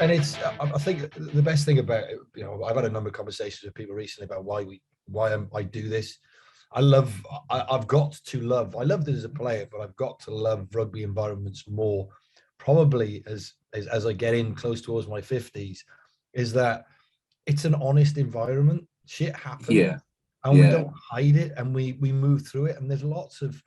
and it's, I think the best thing about it, I've had a number of conversations with people recently about why I do this. I love it as a player, but I've got to love rugby environments more, probably as I get in close towards my 50s, is that it's an honest environment. Shit happens, and we don't hide it, and we move through it. And there's lots of,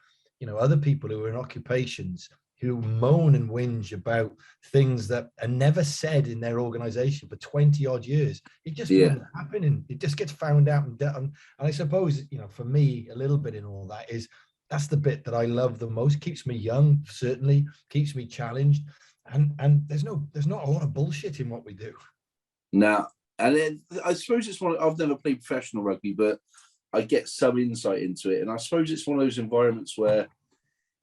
other people who are in occupations who moan and whinge about things that are never said in their organization for 20 odd years. It just wouldn't happen, and it just gets found out and done. And I suppose, for me, a little bit in all that is, that's the bit that I love the most. Keeps me young, certainly keeps me challenged. And there's not a lot of bullshit in what we do. No. And then I suppose it's I've never played professional rugby, but I get some insight into it. And I suppose it's one of those environments where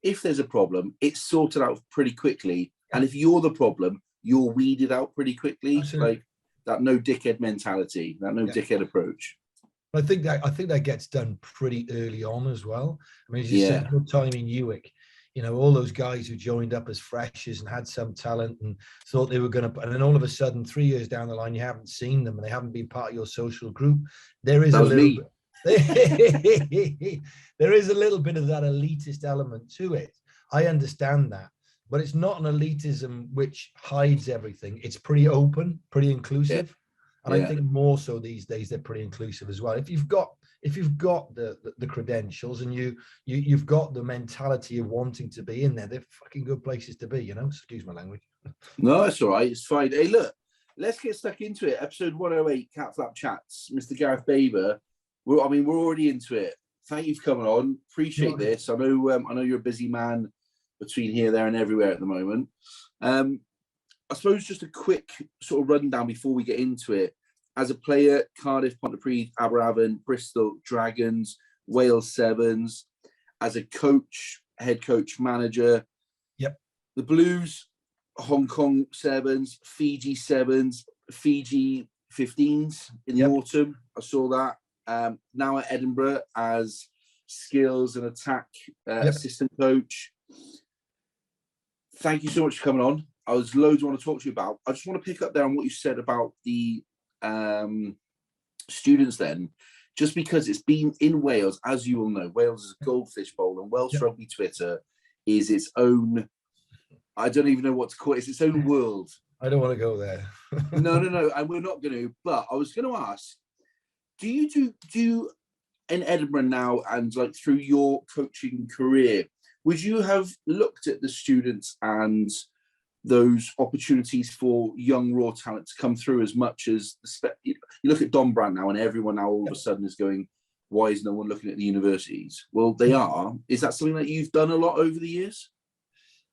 if there's a problem, it's sorted out pretty quickly. And if you're the problem, you're weeded out pretty quickly. Absolutely. Like that no dickhead mentality, that no dickhead approach. I think that gets done pretty early on as well. I mean, as you said, your time in Uwick, all those guys who joined up as freshers and had some talent and thought they were going to, and then all of a sudden, 3 years down the line, you haven't seen them and they haven't been part of your social group. There is a little bit of that elitist element to it. I understand that, but it's not an elitism which hides everything. It's pretty open, pretty inclusive. And I think more so these days, they're pretty inclusive as well. If you've got the credentials and you've got the mentality of wanting to be in there, they're fucking good places to be, Excuse my language. No, that's all right. It's fine. Hey, look, let's get stuck into it. Episode 108, Catflap Chats. Mr. Gareth Baber. We're already into it. Thank you for coming on. Appreciate this. I know you're a busy man between here, there, and everywhere at the moment. I suppose just a quick sort of rundown before we get into it. As a player, Cardiff, Pontypridd, Aberavon, Bristol Dragons, Wales Sevens. As a coach, head coach, manager. Yep. The Blues, Hong Kong Sevens, Fiji Sevens, Fiji 15s in the autumn. I saw that. Now at Edinburgh as skills and attack assistant coach. Thank you so much for coming on. I was loads I want to talk to you about. I just want to pick up there on what you said about the students then, just because it's been in Wales, as you all know, Wales is a goldfish bowl, and Welsh Rugby Twitter is its own, I don't even know what to call it, it's its own world. I don't want to go there. No, and we're not going to, but I was going to ask, do you do in Edinburgh now, and like through your coaching career, would you have looked at the students and those opportunities for young raw talent to come through as much as you look at Don Brand now, and everyone now all of a sudden is going, why is no one looking at the universities? Well, they are. Is that something that you've done a lot over the years?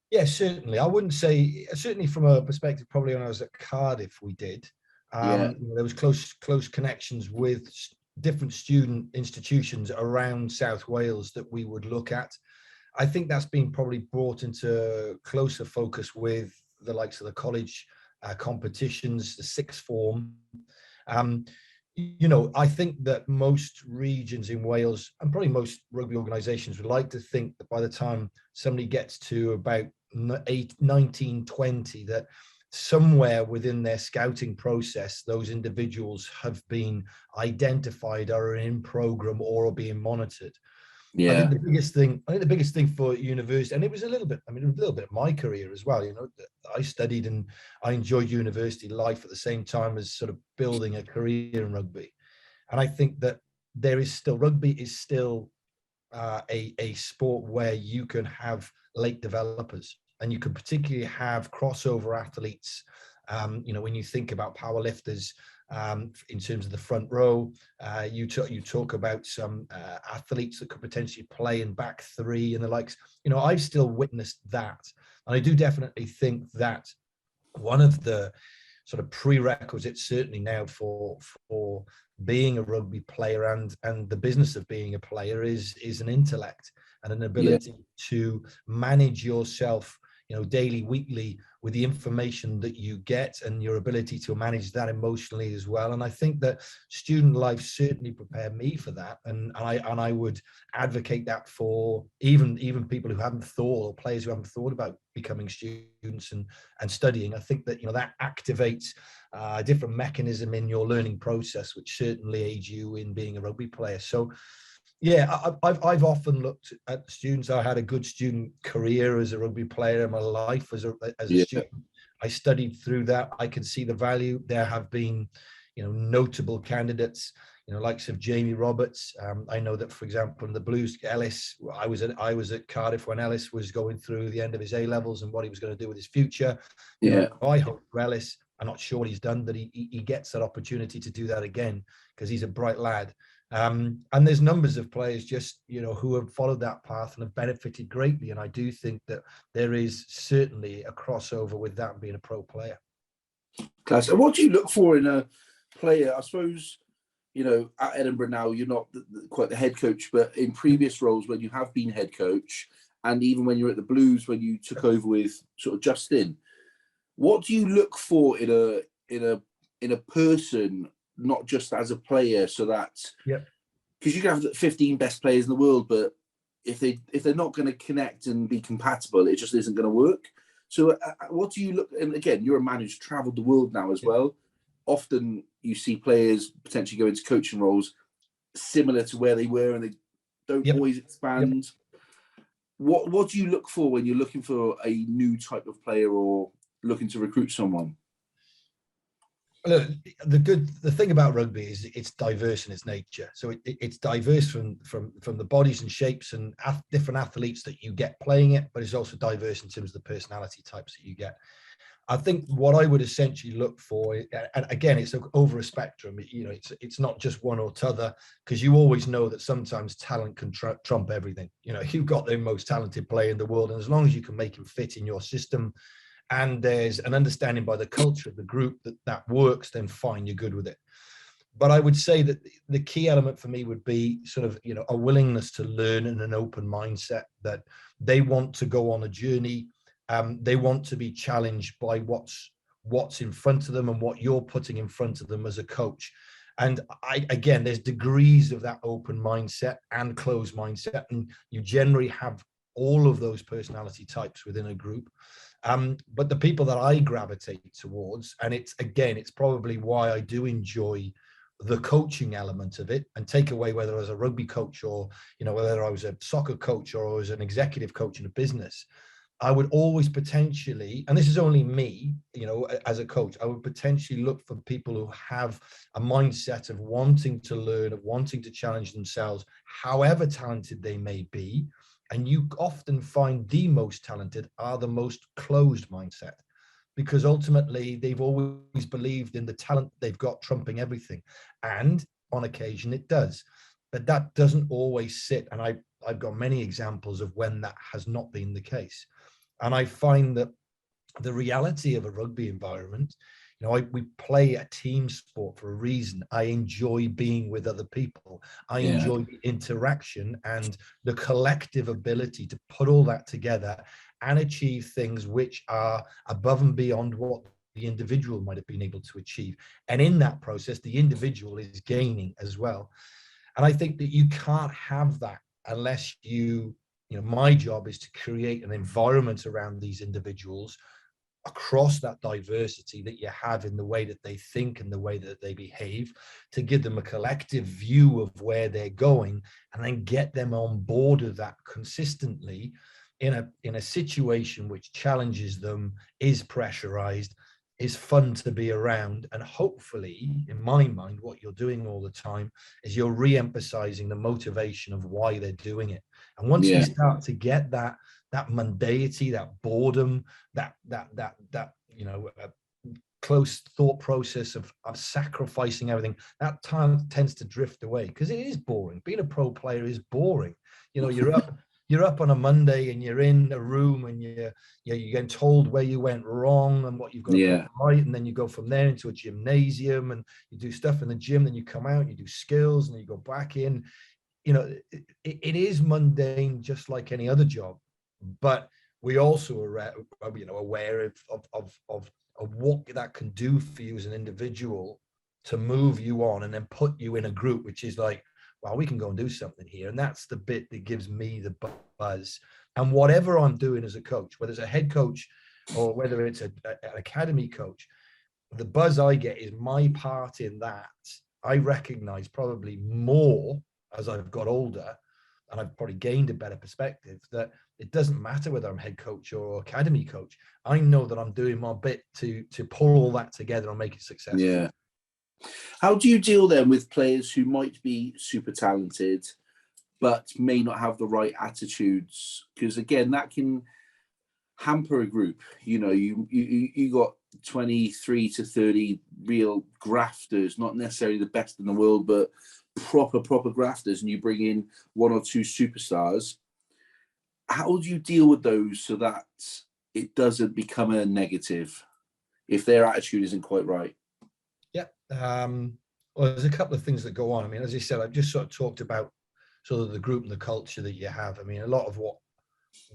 Yeah, certainly. I wouldn't say, certainly from a perspective, probably when I was at Cardiff, we did. There was close connections with different student institutions around South Wales that we would look at. I think that's been probably brought into closer focus with the likes of the college competitions, the sixth form. I think that most regions in Wales, and probably most rugby organisations, would like to think that by the time somebody gets to about 19, 20, that somewhere within their scouting process, those individuals have been identified, are in program, or are being monitored. I think the biggest thing for university, and it was a little bit of my career as well. I studied and I enjoyed university life at the same time as sort of building a career in rugby. And I think that rugby is still a sport where you can have late developers, and you can particularly have crossover athletes. When you think about powerlifters, in terms of the front row, you talk about some athletes that could potentially play in back three and the likes. I've still witnessed that, and I do definitely think that one of the sort of prerequisites, certainly now for being a rugby player and the business of being a player, is an intellect and an ability to manage yourself daily, weekly, with the information that you get and your ability to manage that emotionally as well. And I think that student life certainly prepared me for that. And I would advocate that for even people who haven't thought, or players who haven't thought about becoming students and studying. I think that, that activates a different mechanism in your learning process, which certainly aids you in being a rugby player. So yeah, I've often looked at students. I had a good student career as a rugby player in my life as a student. I studied through that. I can see the value. There have been, notable candidates, likes of Jamie Roberts. I know that, for example, in the Blues, Ellis. I was at Cardiff when Ellis was going through the end of his A levels and what he was going to do with his future. I hope for Ellis. I'm not sure what he's done, that he gets that opportunity to do that again, because he's a bright lad. And there's numbers of players just, who have followed that path and have benefited greatly. And I do think that there is certainly a crossover with that being a pro player. Class. And what do you look for in a player? I suppose, at Edinburgh now, you're not quite the head coach, but in previous roles when you have been head coach, and even when you're at the Blues, when you took over with sort of Justin, what do you look for in a person, not just as a player, so that, because you can have the 15 best players in the world, but if they're not going to connect and be compatible, it just isn't going to work. So what do you look, and again, you're a man who's traveled the world now as well. Often you see players potentially go into coaching roles similar to where they were, and they don't always expand. What do you look for when you're looking for a new type of player or looking to recruit someone? Look, the thing about rugby is it's diverse in its nature. So it's diverse from the bodies and shapes and different athletes that you get playing it, but it's also diverse in terms of the personality types that you get. I think what I would essentially look for, and again, it's over a spectrum. It's not just one or t'other, because you always know that sometimes talent can trump everything. You've got the most talented player in the world, and as long as you can make him fit in your system, and there's an understanding by the culture of the group that works, then fine, you're good with it. But I would say that the key element for me would be sort of, a willingness to learn and an open mindset, that they want to go on a journey. They want to be challenged by what's in front of them and what you're putting in front of them as a coach. And again, there's degrees of that open mindset and closed mindset, and you generally have all of those personality types within a group. But the people that I gravitate towards, and it's probably why I do enjoy the coaching element of it, and take away whether I was a rugby coach or, whether I was a soccer coach or I was an executive coach in a business, I would always potentially, and this is only me, as a coach, I would potentially look for people who have a mindset of wanting to learn, of wanting to challenge themselves, however talented they may be. And you often find the most talented are the most closed mindset, because ultimately they've always believed in the talent they've got trumping everything. And on occasion it does, but that doesn't always sit. And I've got many examples of when that has not been the case. And I find that the reality of a rugby environment, we play a team sport for a reason. I enjoy being with other people. I enjoy the interaction and the collective ability to put all that together and achieve things which are above and beyond what the individual might have been able to achieve. And in that process, the individual is gaining as well. And I think that you can't have that unless my job is to create an environment around these individuals across that diversity that you have in the way that they think and the way that they behave, to give them a collective view of where they're going, and then get them on board of that consistently in a situation which challenges them, is pressurized, is fun to be around. And hopefully, in my mind, what you're doing all the time is you're re-emphasizing the motivation of why they're doing it. And once we start to get that mundanity, that boredom, that close thought process of sacrificing everything, that time tends to drift away, because it is boring. Being a pro player is boring. You're up on a Monday and you're in a room and you're getting told where you went wrong and what you've got to put right, and then you go from there into a gymnasium and you do stuff in the gym, then you come out, you do skills, and then you go back in. It is mundane, just like any other job. But we also are, aware of what that can do for you as an individual to move you on and then put you in a group, which is like, well, we can go and do something here. And that's the bit that gives me the buzz. And whatever I'm doing as a coach, whether it's a head coach or whether it's an academy coach, the buzz I get is my part in that. I recognize probably more as I've got older, and I've probably gained a better perspective, that it doesn't matter whether I'm head coach or academy coach. I know that I'm doing my bit to pull all that together and make it successful. Yeah. How do you deal then with players who might be super talented, but may not have the right attitudes? Because again, that can hamper a group. You know, you got 23 to 30 real grafters, not necessarily the best in the world, but proper grafters, and you bring in one or two superstars. How do you deal with those so that it doesn't become a negative if their attitude isn't quite right? Yeah. Well, there's a couple of things that go on. I mean, as you said, I've just sort of talked about sort of the group and the culture that you have. I mean, a lot of what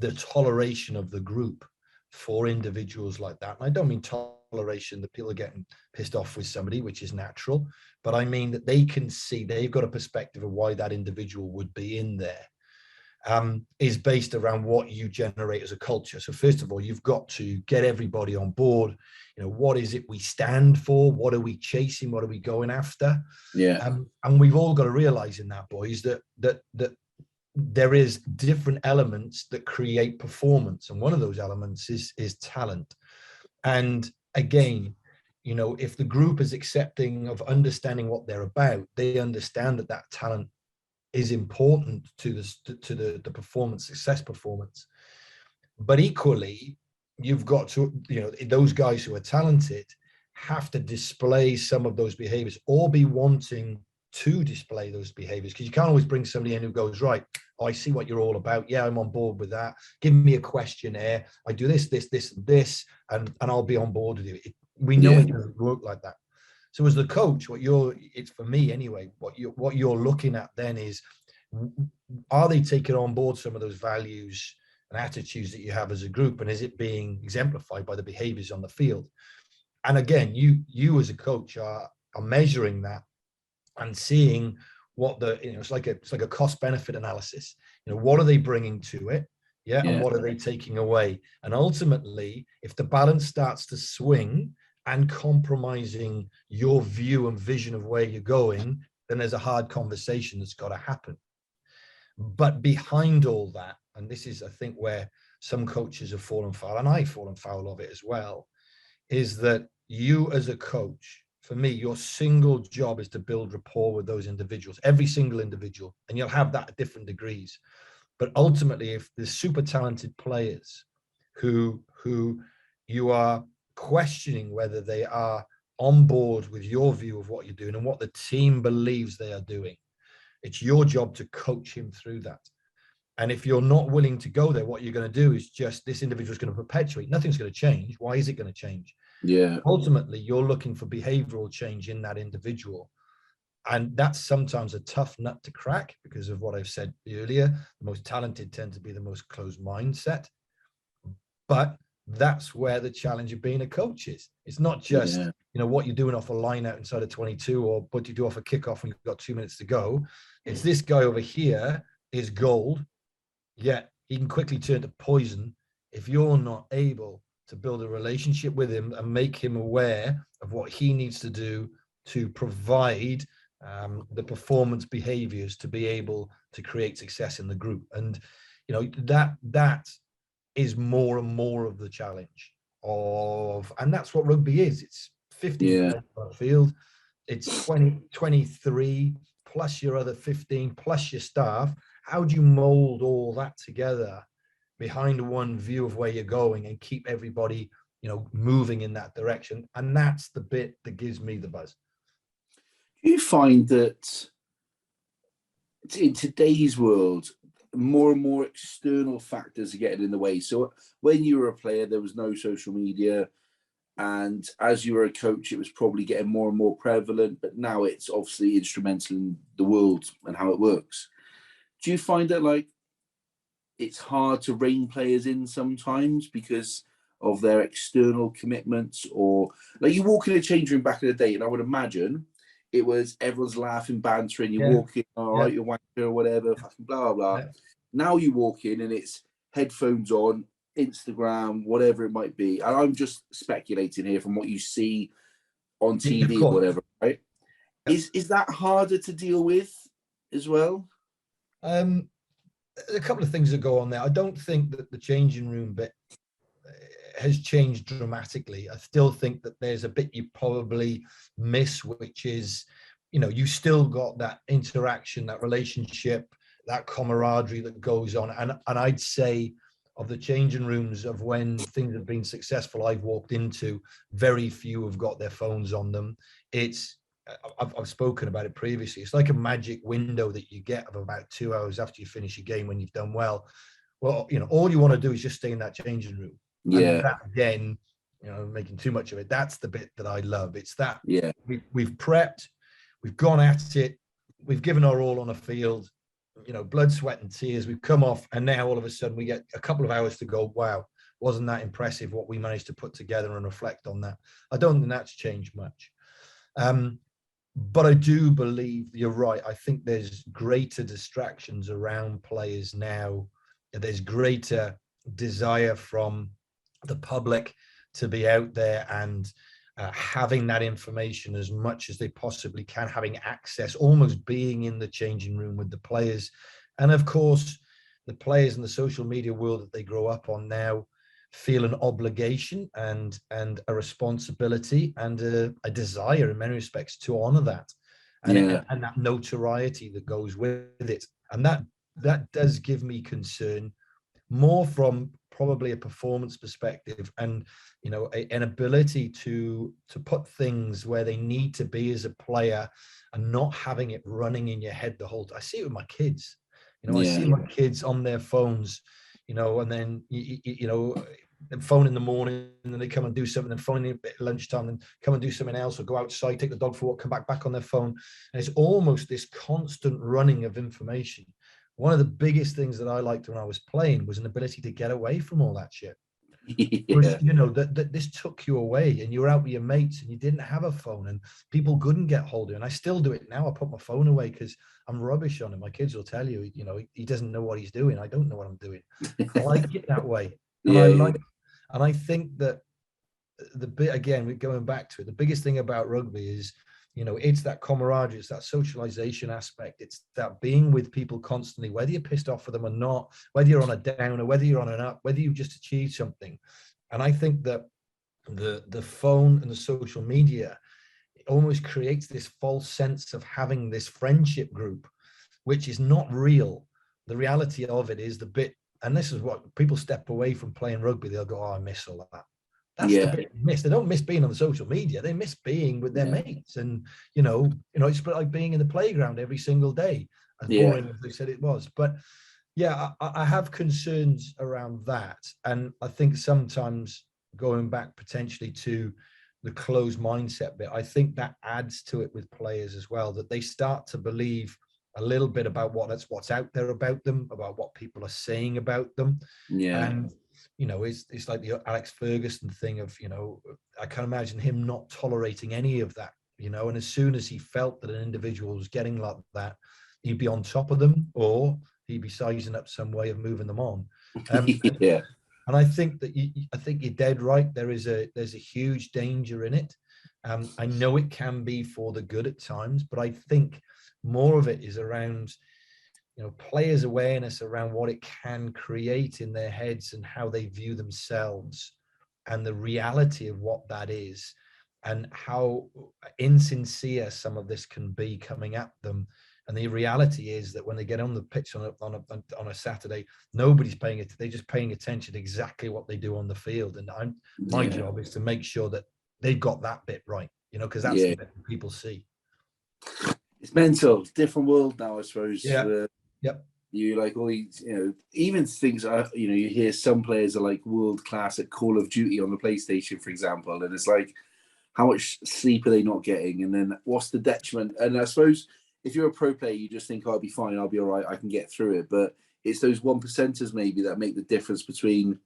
the toleration of the group for individuals like that. And I don't mean toleration that people are getting pissed off with somebody, which is natural, but I mean that they can see, they've got a perspective of why that individual would be in there, is based around what you generate as a culture. So first of all, you've got to get everybody on board. You know, what is it we stand for? What are we chasing? What are we going after? Yeah. And we've all got to realize in that, boys, that there is different elements that create performance, and one of those elements is talent. And again, you know, if the group is accepting of understanding what they're about, they understand that talent is important to the performance, success performance. But equally, you've got to, you know, those guys who are talented have to display some of those behaviors or be wanting to display those behaviors, because you can't always bring somebody in who goes, right, oh, I see what you're all about. Yeah, I'm on board with that. Give me a questionnaire. I do this, and I'll be on board with you. We know it doesn't work like that. So as the coach, it's for me anyway, what you're looking at then is, are they taking on board some of those values and attitudes that you have as a group, and is it being exemplified by the behaviors on the field? And again, you as a coach are measuring that and seeing what it's like a cost benefit analysis. You know, what are they bringing to it? Yeah. And what are they taking away? And ultimately, if the balance starts to swing and compromising your view and vision of where you're going, then there's a hard conversation that's got to happen. But behind all that, and this is, I think, where some coaches have fallen foul, and I've fallen foul of it as well, is that you as a coach, for me, your single job is to build rapport with those individuals, every single individual, and you'll have that at different degrees. But ultimately, if there's super talented players who you are questioning whether they are on board with your view of what you're doing and what the team believes they are doing, it's your job to coach him through that. And if you're not willing to go there, what you're going to do is just, this individual is going to perpetuate. Nothing's going to change. Why is it going to change? Yeah. Ultimately, you're looking for behavioral change in that individual. And that's sometimes a tough nut to crack because of what I've said earlier. The most talented tend to be the most closed mindset. But that's where the challenge of being a coach is. It's not just, you know, what you're doing off a line out inside of 22 or what you do off a kickoff when you've got 2 minutes to go. It's this guy over here is gold, yet he can quickly turn to poison if you're not able to build a relationship with him and make him aware of what he needs to do to provide the performance behaviors to be able to create success in the group. And, you know, that is more and more of the challenge of, and that's what rugby is. It's 50 on the field. It's 23 plus your other 15 plus your staff. How do you mold all that together behind one view of where you're going and keep everybody, you know, moving in that direction? And that's the bit that gives me the buzz. Do you find that in today's world, more and more external factors are getting in the way? So when you were a player, there was no social media. And as you were a coach, it was probably getting more and more prevalent. But now it's obviously instrumental in the world and how it works. Do you find that, like, it's hard to rein players in sometimes because of their external commitments, or like you walk in a change room back in the day, and I would imagine it was everyone's laughing, bantering. You walk in, all right, you're wanker or whatever, fucking blah, blah, blah. Yeah. Now you walk in and it's headphones on, Instagram, whatever it might be. And I'm just speculating here from what you see on TV or whatever, right? Yeah. Is that harder to deal with as well? A couple of things that go on there. I don't think that the changing room bit has changed dramatically. I still think that there's a bit you probably miss, which is, you know, you still got that interaction, that relationship, that camaraderie that goes on. And I'd say of the changing rooms of when things have been successful I've walked into, very few have got their phones on them. I've spoken about it previously. It's like a magic window that you get of about 2 hours after you finish a game when you've done well. Well, you know, all you want to do is just stay in that changing room. Yeah. And that, again, you know, making too much of it, that's the bit that I love. It's that we've prepped, we've gone at it, we've given our all on a field, you know, blood, sweat and tears. We've come off, and now all of a sudden we get a couple of hours to go, wow, wasn't that impressive what we managed to put together, and reflect on that. I don't think that's changed much. But I do believe you're right. I think there's greater distractions around players now. There's greater desire from the public to be out there and having that information as much as they possibly can, having access, almost being in the changing room with the players. And of course, the players in the social media world that they grow up on now feel an obligation and a responsibility and a desire in many respects to honor that and that notoriety that goes with it. And that does give me concern, more from probably a performance perspective, and you know, an ability to put things where they need to be as a player and not having it running in your head the whole time. I see it with my kids. You know, I see my kids on their phones, you know, and then, you know, phone in the morning and then they come and do something, and phone at lunchtime and come and do something else, or go outside, take the dog for a walk, come back on their phone. And it's almost this constant running of information. One of the biggest things that I liked when I was playing was an ability to get away from all that shit. Because, you know, that this took you away, and you were out with your mates and you didn't have a phone, and people couldn't get hold of it. And I still do it now. I put my phone away because I'm rubbish on it. My kids will tell you, you know, he doesn't know what he's doing. I don't know what I'm doing. I like it that way. And and I think that the bit, again, we're going back to it, the biggest thing about rugby is, you know, it's that camaraderie, it's that socialization aspect, it's that being with people constantly, whether you're pissed off with them or not, whether you're on a down or whether you're on an up, whether you've just achieved something. And I think that the phone and the social media, it almost creates this false sense of having this friendship group, which is not real. The reality of it is the bit, and this is what people step away from playing rugby, they'll go, oh, I miss all that. That's the bit they miss. They don't miss being on the social media. They miss being with their mates. And, you know, it's like being in the playground every single day, as boring as they said it was. But yeah, I have concerns around that. And I think sometimes going back potentially to the closed mindset bit, I think that adds to it with players as well, that they start to believe a little bit about what's out there about them, about what people are saying about them. And you know, it's like the Alex Ferguson thing of, you know, I can imagine him not tolerating any of that, you know, and as soon as he felt that an individual was getting like that, he'd be on top of them, or he'd be sizing up some way of moving them on. And I think that I think you're dead right. There's a huge danger in it. I know it can be for the good at times, but I think more of it is around, you know, players' awareness around what it can create in their heads and how they view themselves, and the reality of what that is, and how insincere some of this can be coming at them. And the reality is that when they get on the pitch on a Saturday, nobody's paying it. They're just paying attention to exactly what they do on the field. And my job is to make sure that they've got that bit right, you know, because that's the bit that people see. It's mental. Different world now, I suppose. Yep. You like all these, you know, even things, you know, you hear some players are like world class at Call of Duty on the PlayStation, for example. And it's like, how much sleep are they not getting? And then what's the detriment? And I suppose if you're a pro player, you just think, oh, I'll be fine. I'll be all right. I can get through it. But it's those 1%ers maybe that make the difference between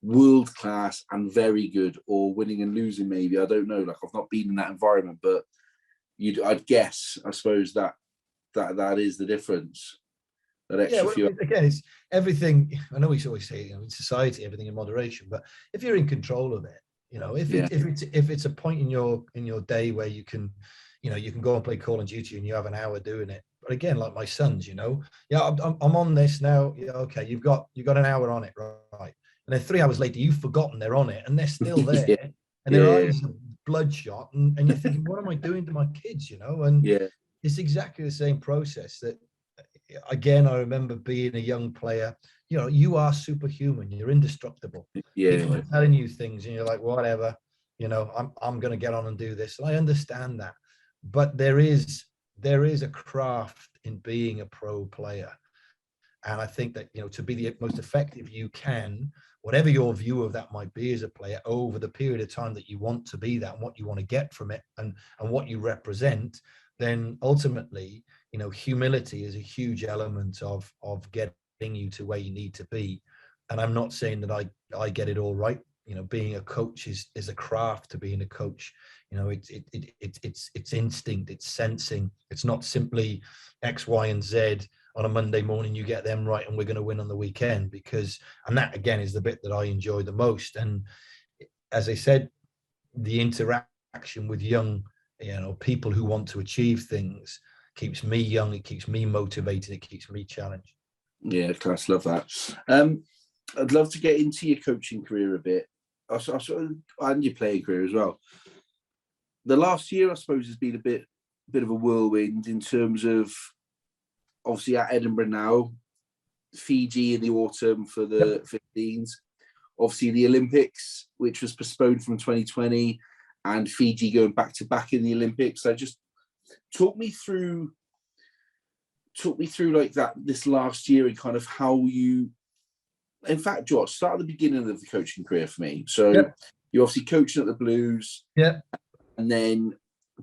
world class and very good, or winning and losing. Maybe, I don't know. Like, I've not been in that environment, but I'd guess, I suppose that is the difference. That extra well, few. again, it's everything. I know we always say, in society, everything in moderation, but if you're in control of it, if it's a point in your day where you can go and play Call of Duty and you have an hour doing it. But again, like my sons, I'm on this now. Yeah, okay, you've got an hour on it, right? And then 3 hours later, you've forgotten they're on it, and they're still there, and their eyes are bloodshot, and you're thinking, what am I doing to my kids? And it's exactly the same process. That, again, I remember being a young player. You are superhuman. You're indestructible. People are telling you things, and you're like, whatever. I'm going to get on and do this, and I understand that. But there is a craft in being a pro player, and I think that to be the most effective you can, whatever your view of that might be as a player, over the period of time that you want to be that, and what you want to get from it, and what you represent, then ultimately, humility is a huge element of getting you to where you need to be. And I'm not saying that I get it all right. Being a coach is a craft to being a coach. It's instinct, it's sensing. It's not simply X, Y, and Z on a Monday morning, you get them right and we're going to win on the weekend, and that again is the bit that I enjoy the most. And as I said, the interaction with young, people who want to achieve things keeps me young, it keeps me motivated, it keeps me challenged. Yeah, class, love that. I'd love to get into your coaching career a bit, and your playing career as well. The last year, I suppose, has been a bit of a whirlwind in terms of, obviously at Edinburgh now, Fiji in the autumn for the 15s, obviously the Olympics, which was postponed from 2020, and Fiji going back to back in the Olympics. So just talk me through like that this last year, and kind of how you, in fact, Josh, start at the beginning of the coaching career for me. So you're obviously coaching at the Blues, and then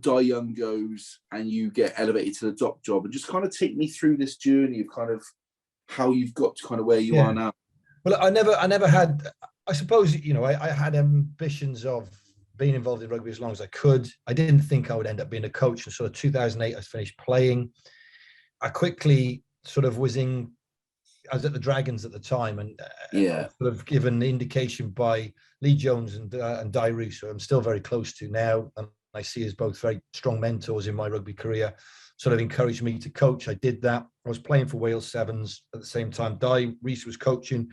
Di Young goes and you get elevated to the doc job, and just kind of take me through this journey of kind of how you've got to kind of where you are now. Well, I never had, I suppose, I had ambitions of being involved in rugby as long as I could. I didn't think I would end up being a coach. And sort of 2008, I finished playing. I quickly I was at the Dragons at the time, and sort of given the indication by Lee Jones and Di Rees, who I'm still very close to now, and I see as both very strong mentors in my rugby career, sort of encouraged me to coach. I did that. I was playing for Wales Sevens at the same time. Di Rees was coaching,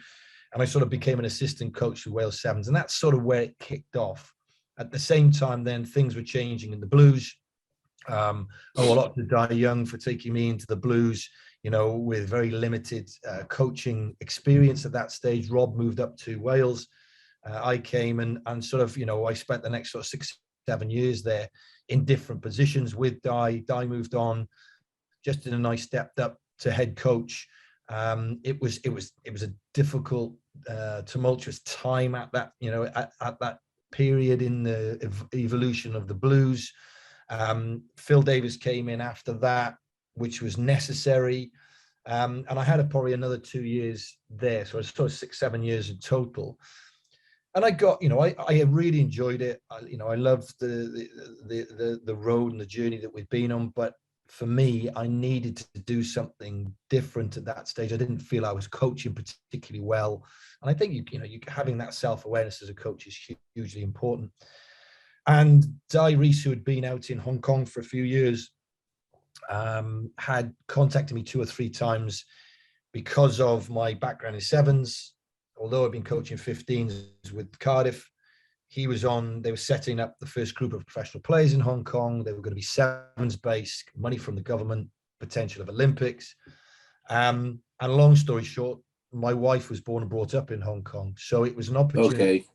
and I sort of became an assistant coach for Wales Sevens, and that's sort of where it kicked off. At the same time, then things were changing in the Blues. A lot to Di Young for taking me into the Blues, with very limited coaching experience at that stage. Rob moved up to Wales. I came and sort of, I spent the next sort of 6-7 years there in different positions with Di. Di moved on, Justin and I stepped up to head coach. It was a difficult, tumultuous time at that, at that period in the evolution of the Blues. Phil Davis came in after that, which was necessary. And I had probably another 2 years there. So it was sort of 6-7 years in total. And I got, I really enjoyed it. I loved the road and the journey that we've been on. But for me, I needed to do something different at that stage. I didn't feel I was coaching particularly well. And I think, you having that self-awareness as a coach is hugely important. And Di Rees, who had been out in Hong Kong for a few years, had contacted me 2 or 3 times because of my background in sevens. Although I've been coaching 15s with Cardiff, they were setting up the first group of professional players in Hong Kong. They were going to be sevens based, money from the government, potential of Olympics. And long story short, my wife was born and brought up in Hong Kong. So it was an opportunity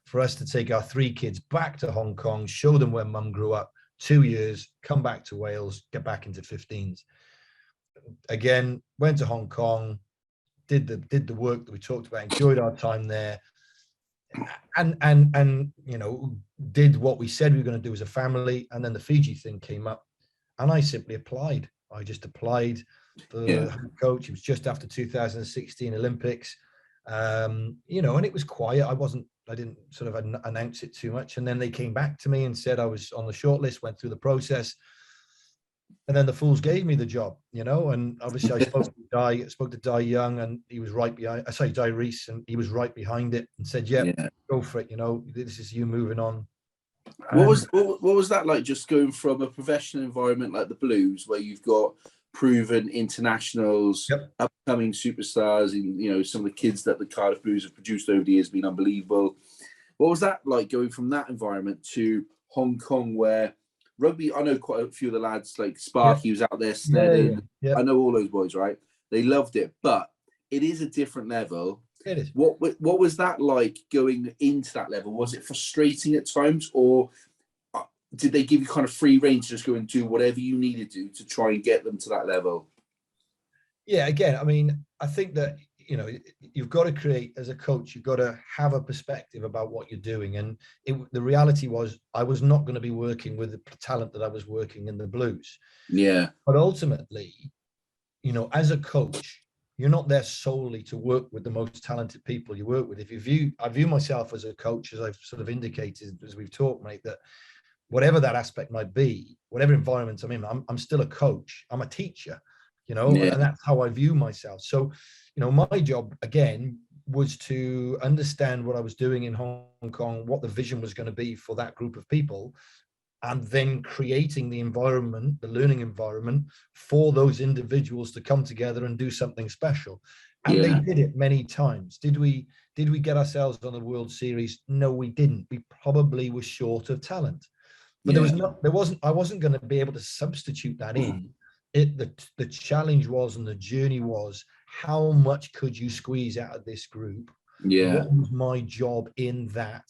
for us to take our 3 kids back to Hong Kong, show them where mum grew up, 2 years, come back to Wales, get back into 15s. Again, went to Hong Kong, did the work that we talked about, enjoyed our time there, and did what we said we were going to do as a family. And then the Fiji thing came up, and I simply applied. I just applied. the head coach. It was just after 2016 Olympics, you know, and it was quiet. I didn't sort of announce it too much. And then they came back to me and said I was on the shortlist, went through the process. And then the Fools gave me the job, you know, and obviously I spoke to Di Young, and he was right behind, Di Reese, and he was right behind it and said, yeah, go for it. You know, this is you moving on. What was that like, just going from a professional environment like the Blues, where you've got proven internationals, upcoming superstars, and, you know, some of the kids that the Cardiff Blues have produced over the years have been unbelievable. What was that like, going from that environment to Hong Kong, where rugby, I know quite a few of the lads, like Sparky was out there, Sneddon. I know all those boys, right? They loved it, but it is a different level. It is. What was that like, going into that level? Was it frustrating at times, or did they give you kind of free rein to just go and do whatever you needed to try and get them to that level? Yeah, again, I mean, I think that, you know, you've got to create, as a coach, you've got to have a perspective about what you're doing. And the reality was, I was not going to be working with the talent that I was working in the Blues. Yeah. But ultimately, you know, as a coach, you're not there solely to work with the most talented people you work with. I view myself as a coach, as I've sort of indicated as we've talked, mate, that whatever that aspect might be, whatever environment I'm in, I'm still a coach. I'm a teacher, you know, and that's how I view myself. So, you know, my job again was to understand what I was doing in Hong Kong, what the vision was going to be for that group of people, and then creating the environment, the learning environment for those individuals to come together and do something special. And they did it many times. Did we get ourselves on the World Series? No, we didn't. We probably were short of talent. But I wasn't going to be able to substitute that in. The challenge was, and the journey was, how much could you squeeze out of this group? What was my job in that?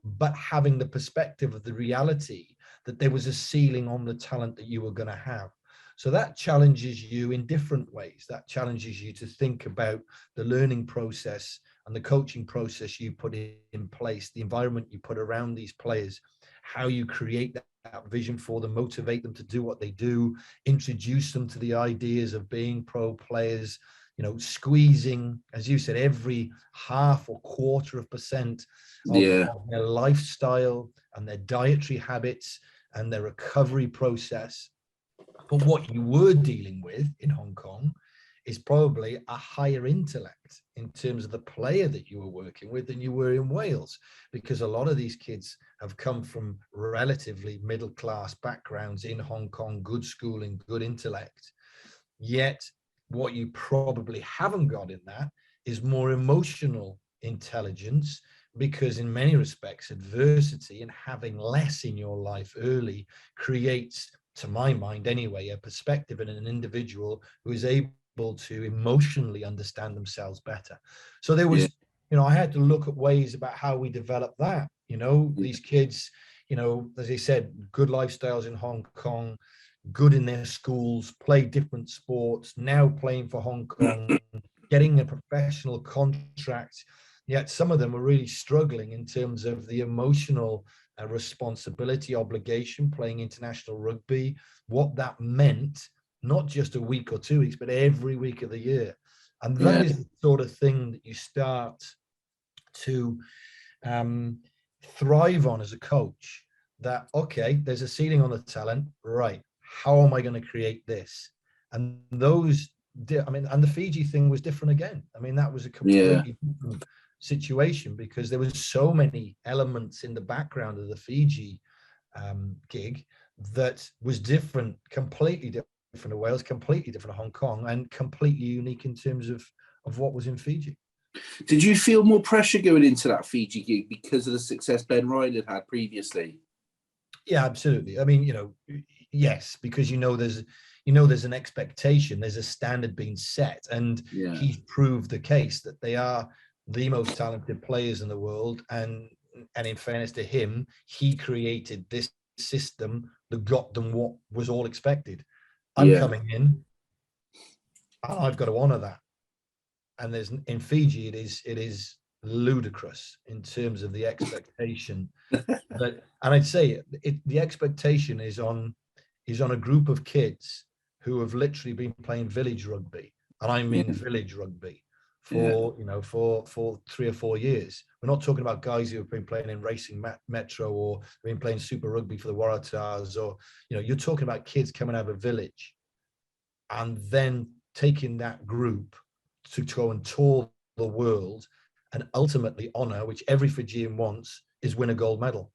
But having the perspective of the reality that there was a ceiling on the talent that you were going to have. So that challenges you in different ways. That challenges you to think about the learning process and the coaching process you put in place, the environment you put around these players, how you create that vision for them, motivate them to do what they do, introduce them to the ideas of being pro players, you know, squeezing, as you said, every half or quarter of percent of their lifestyle and their dietary habits and their recovery process. But what you were dealing with in Hong Kong is probably a higher intellect in terms of the player that you were working with than you were in Wales, because a lot of these kids have come from relatively middle-class backgrounds in Hong Kong, good schooling, good intellect. Yet what you probably haven't got in that is more emotional intelligence, because in many respects, adversity and having less in your life early creates, to my mind anyway, a perspective in an individual who is able to emotionally understand themselves better. So there was, you know, I had to look at ways about how we develop that, you know, these kids, you know, as I said, good lifestyles in Hong Kong, good in their schools, play different sports, now playing for Hong Kong, getting a professional contract. Yet some of them were really struggling in terms of the emotional responsibility, obligation, playing international rugby, what that meant, not just a week or 2 weeks, but every week of the year. And that is the sort of thing that you start to thrive on as a coach, that, okay, there's a ceiling on the talent, right? How am I going to create this? And those, I mean, and the Fiji thing was different again. I mean, that was a completely different situation, because there was so many elements in the background of the Fiji gig that was different, completely different to Wales, completely different to Hong Kong, and completely unique in terms of what was in Fiji. Did you feel more pressure going into that Fiji gig because of the success Ben Ryan had previously? Yeah, absolutely. I mean, you know, yes, because there's an expectation, there's a standard being set, and he's proved the case that they are the most talented players in the world. And in fairness to him, he created this system that got them what was all expected. I'm coming in, and I've got to honor that. And there's, in Fiji, it is ludicrous in terms of the expectation. And I'd say the expectation is on a group of kids who have literally been playing village rugby, and I mean village rugby, for for 3 or 4 years. We're not talking about guys who have been playing in Racing Metro or been playing Super Rugby for the Waratahs, or you're talking about kids coming out of a village and then taking that group to go and tour the world and ultimately honor, which every Fijian wants, is win a gold medal.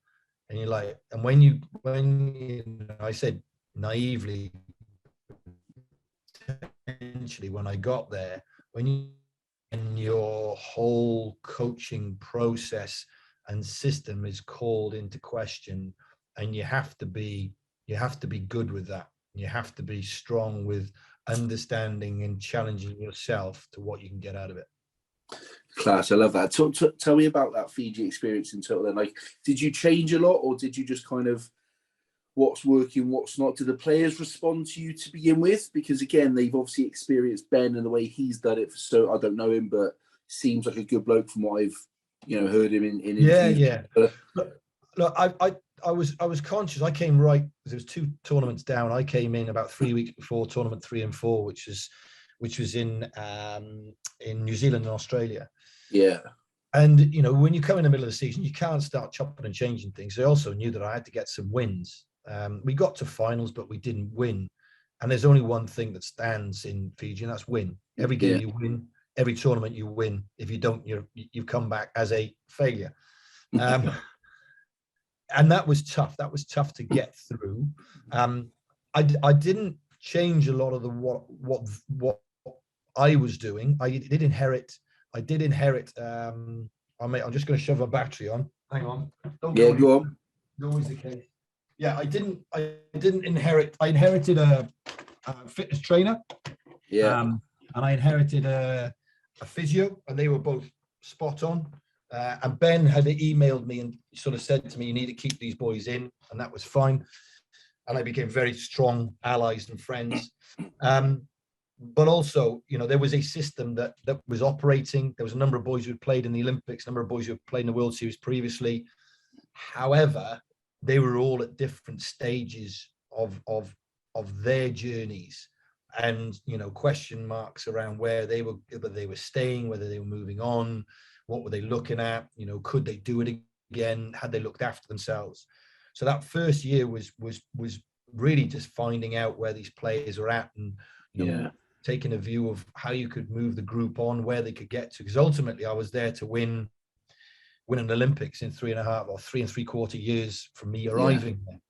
And you're like, and when I said naively, potentially when I got there, when your whole coaching process and system is called into question, and you have to be good with that. You have to be strong with understanding and challenging yourself to what you can get out of it. Class, I love that. Tell me about that Fiji experience in total. Then, like, did you change a lot, or did you just kind of what's working, what's not? Do the players respond to you to begin with? Because again, they've obviously experienced Ben and the way he's done it. So I don't know him, but seems like a good bloke from what I've heard him in interviews. Yeah. Look, I was conscious. I came right because there was 2 tournaments down. I came in about 3 weeks before tournament 3 and 4, which was in New Zealand and Australia. Yeah. And when you come in the middle of the season, you can't start chopping and changing things. I also knew that I had to get some wins. We got to finals, but we didn't win. And there's only one thing that stands in Fiji, and that's win. Every game you win, every tournament you win. If you don't, you come back as a failure. And that was tough. That was tough to get through. I didn't change a lot of what I was doing. I did inherit. I'm just going to shove a battery on. Hang on. Go on. Always the case. Yeah, I didn't inherit. I inherited a fitness trainer. Yeah. And I inherited a physio, and they were both spot on. And Ben had emailed me and sort of said to me, "You need to keep these boys in," and that was fine. And I became very strong allies and friends. But also, there was a system that was operating. There was a number of boys who had played in the Olympics, a number of boys who had played in the World Series previously. However, they were all at different stages of their journeys, and question marks around whether they were staying, whether they were moving on, what were they looking at, could they do it again, had they looked after themselves. So that first year was really just finding out where these players are at, and taking a view of how you could move the group on, where they could get to, because ultimately I was there to win an Olympics in 3.5 or 3 3/4 years from me arriving there.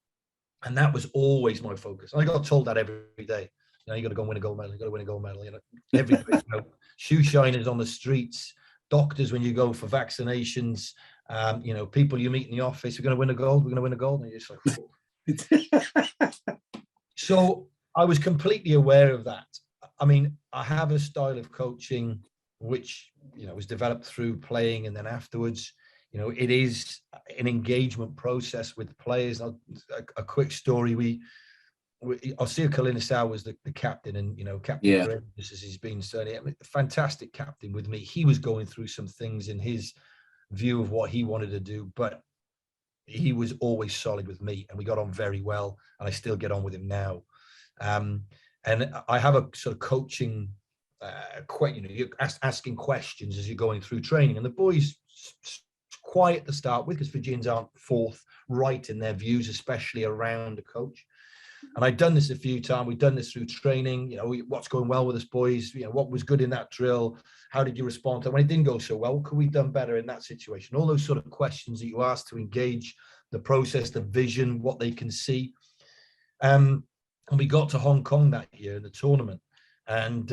And that was always my focus. And I got told that every day. You got to go and win a gold medal. You got to win a gold medal. Every day, shoe shiners on the streets, doctors when you go for vaccinations, people you meet in the office. We're going to win a gold. We're going to win a gold. And you're just like, so I was completely aware of that. I mean, I have a style of coaching which was developed through playing, and then afterwards. It is an engagement process with players. A quick story: Osir Kalinisau was the captain, and Captain Gareth, just as he's been certainly a fantastic captain with me. He was going through some things in his view of what he wanted to do, but he was always solid with me, and we got on very well, and I still get on with him now. And I have a sort of coaching, you're asking questions as you're going through training, and the boys quiet at the start with, because Fijians aren't forthright in their views, especially around a coach. And I've done this a few times. We've done this through training. What's going well with us, boys? What was good in that drill? How did you respond to it? When it didn't go so well, what could we have done better in that situation? All those sort of questions that you ask to engage the process, the vision, what they can see. And we got to Hong Kong that year in the tournament. And,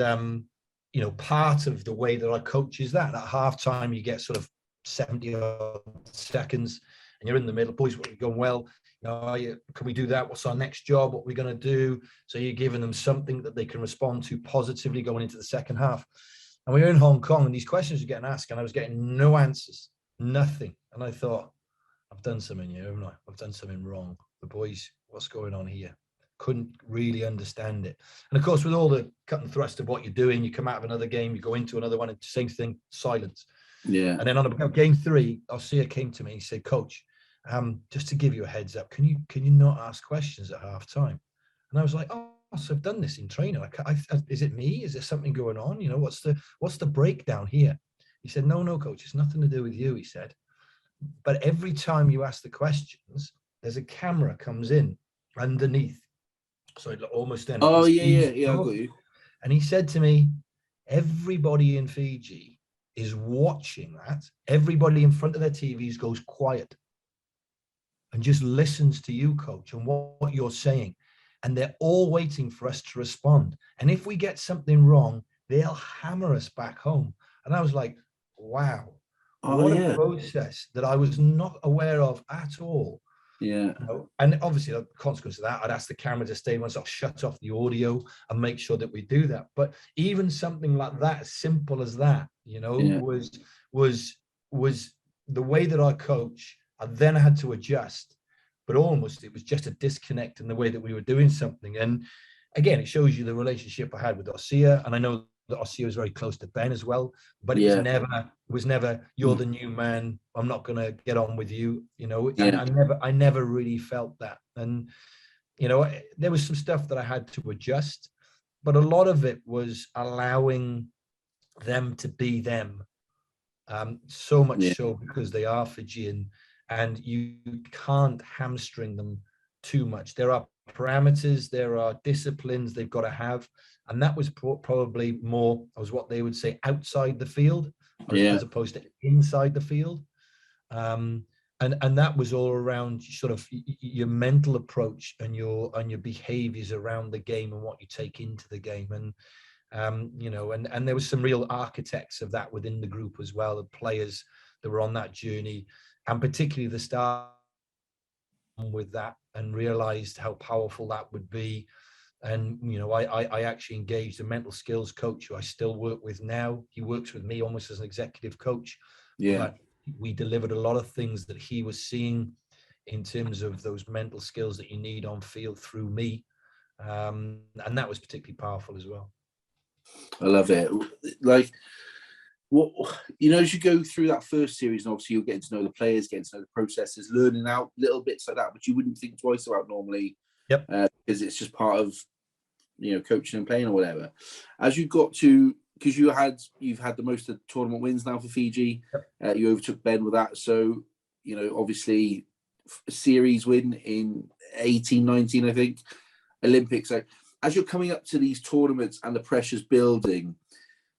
part of the way that I coach is that at halftime, you get sort of 70 seconds and you're in the middle. Boys, what are going well? Can we do that? What's our next job? What are we going to do? So you're giving them something that they can respond to positively going into the second half. And we were in Hong Kong, and these questions were getting asked, and I was getting no answers, nothing. And I thought, I've done something here, haven't I? I've done something wrong. The boys, what's going on here? Couldn't really understand it. And of course, with all the cut and thrust of what you're doing, you come out of another game, you go into another one, and same thing, silence. Yeah. And then on about game 3, Osir came to me. He said, "Coach, just to give you a heads up, can you not ask questions at half time?" And I was like, "Oh, I've done this in training. Is it me? Is there something going on? You know, what's the breakdown here? He said, no, coach, it's nothing to do with you, he said. But every time you ask the questions, there's a camera comes in underneath. So it almost then. Oh, yeah, I got you. And he said to me, everybody in Fiji is watching that. Everybody in front of their TVs goes quiet and just listens to you, coach, and what you're saying. And they're all waiting for us to respond. And if we get something wrong, they'll hammer us back home. And I was like, wow, what a process that I was not aware of at all. Yeah. You know? And obviously, the consequence of that, I'd ask the camera to stay once, I'll shut off the audio and make sure that we do that. But even something like that, as simple as that, you know, was the way that I coach. I then had to adjust. But almost it was just a disconnect in the way that we were doing something. And again, it shows you the relationship I had with Ossia. And I know that Ossia was very close to Ben as well, but it was never, you're the new man, I'm not going to get on with you, you know. And I never really felt that. And, you know, there was some stuff that I had to adjust, but a lot of it was allowing them to be them. So much so because they are Fijian. And you can't hamstring them too much. There are parameters, there are disciplines they've got to have. And that was probably more, as what they would say, outside the field, as opposed to inside the field. And that was all around sort of your mental approach and your behaviors around the game and what you take into the game. And, you know, and there was some real architects of that within the group as well, the players that were on that journey. And particularly the staff with that, and realized how powerful that would be. And, you know, I actually engaged a mental skills coach who I still work with now. He works with me almost as an executive coach. But we delivered a lot of things that he was seeing in terms of those mental skills that you need on field through me. And that was particularly powerful as well. I love it. Like, what, you know, as you go through that first series, and obviously you're getting to know the players, getting to know the processes, learning out little bits like that, which you wouldn't think twice about normally, because it's just part of, you know, coaching and playing or whatever. As you got to, because you've had the most of the tournament wins now for Fiji, you overtook Ben with that. So, you know, obviously a series win in 18, 19, I think, Olympics. Like, as you're coming up to these tournaments and the pressure's building,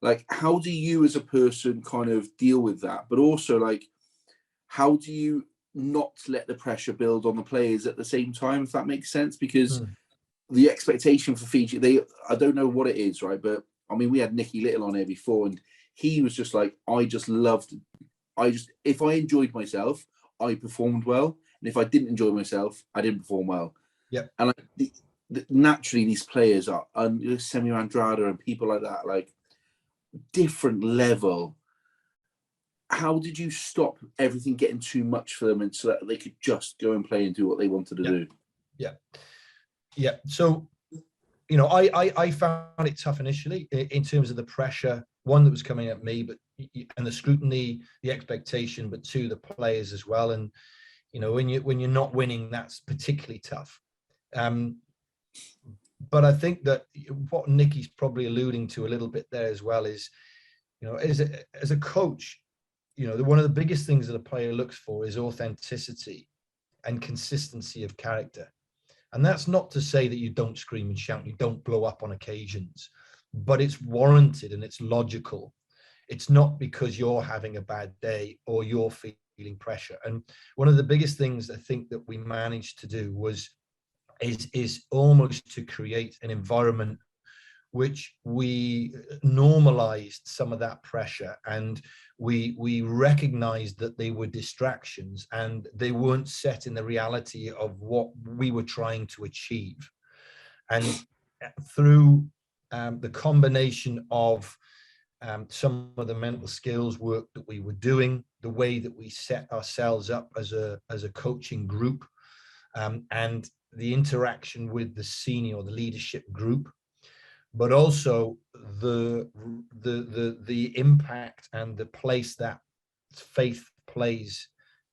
like, how do you as a person kind of deal with that? But also, like, how do you not let the pressure build on the players at the same time, if that makes sense? Because the expectation for Fiji, I don't know what it is, right? But I mean, we had Nicky Little on here before, and he was just like, if I enjoyed myself, I performed well. And if I didn't enjoy myself, I didn't perform well. And like, naturally, these players are, Semi Andrada and people like that, like, different level. How did you stop everything getting too much for them, and so that they could just go and play and do what they wanted to do? So, you know, I found it tough initially in terms of the pressure, one that was coming at me, and the scrutiny, the expectation, but two, the players as well. And, you know, when you're not winning, that's particularly tough. But I think that what Nicky's probably alluding to a little bit there as well is, you know, as a coach, you know, one of the biggest things that a player looks for is authenticity and consistency of character. And that's not to say that you don't scream and shout, you don't blow up on occasions, but it's warranted and it's logical. It's not because you're having a bad day or you're feeling pressure. And one of the biggest things I think that we managed to do is almost to create an environment which we normalized some of that pressure, and we recognized that they were distractions and they weren't set in the reality of what we were trying to achieve. And through the combination of some of the mental skills work that we were doing, the way that we set ourselves up as a coaching group, and the interaction with the senior or the leadership group, but also the impact and the place that faith plays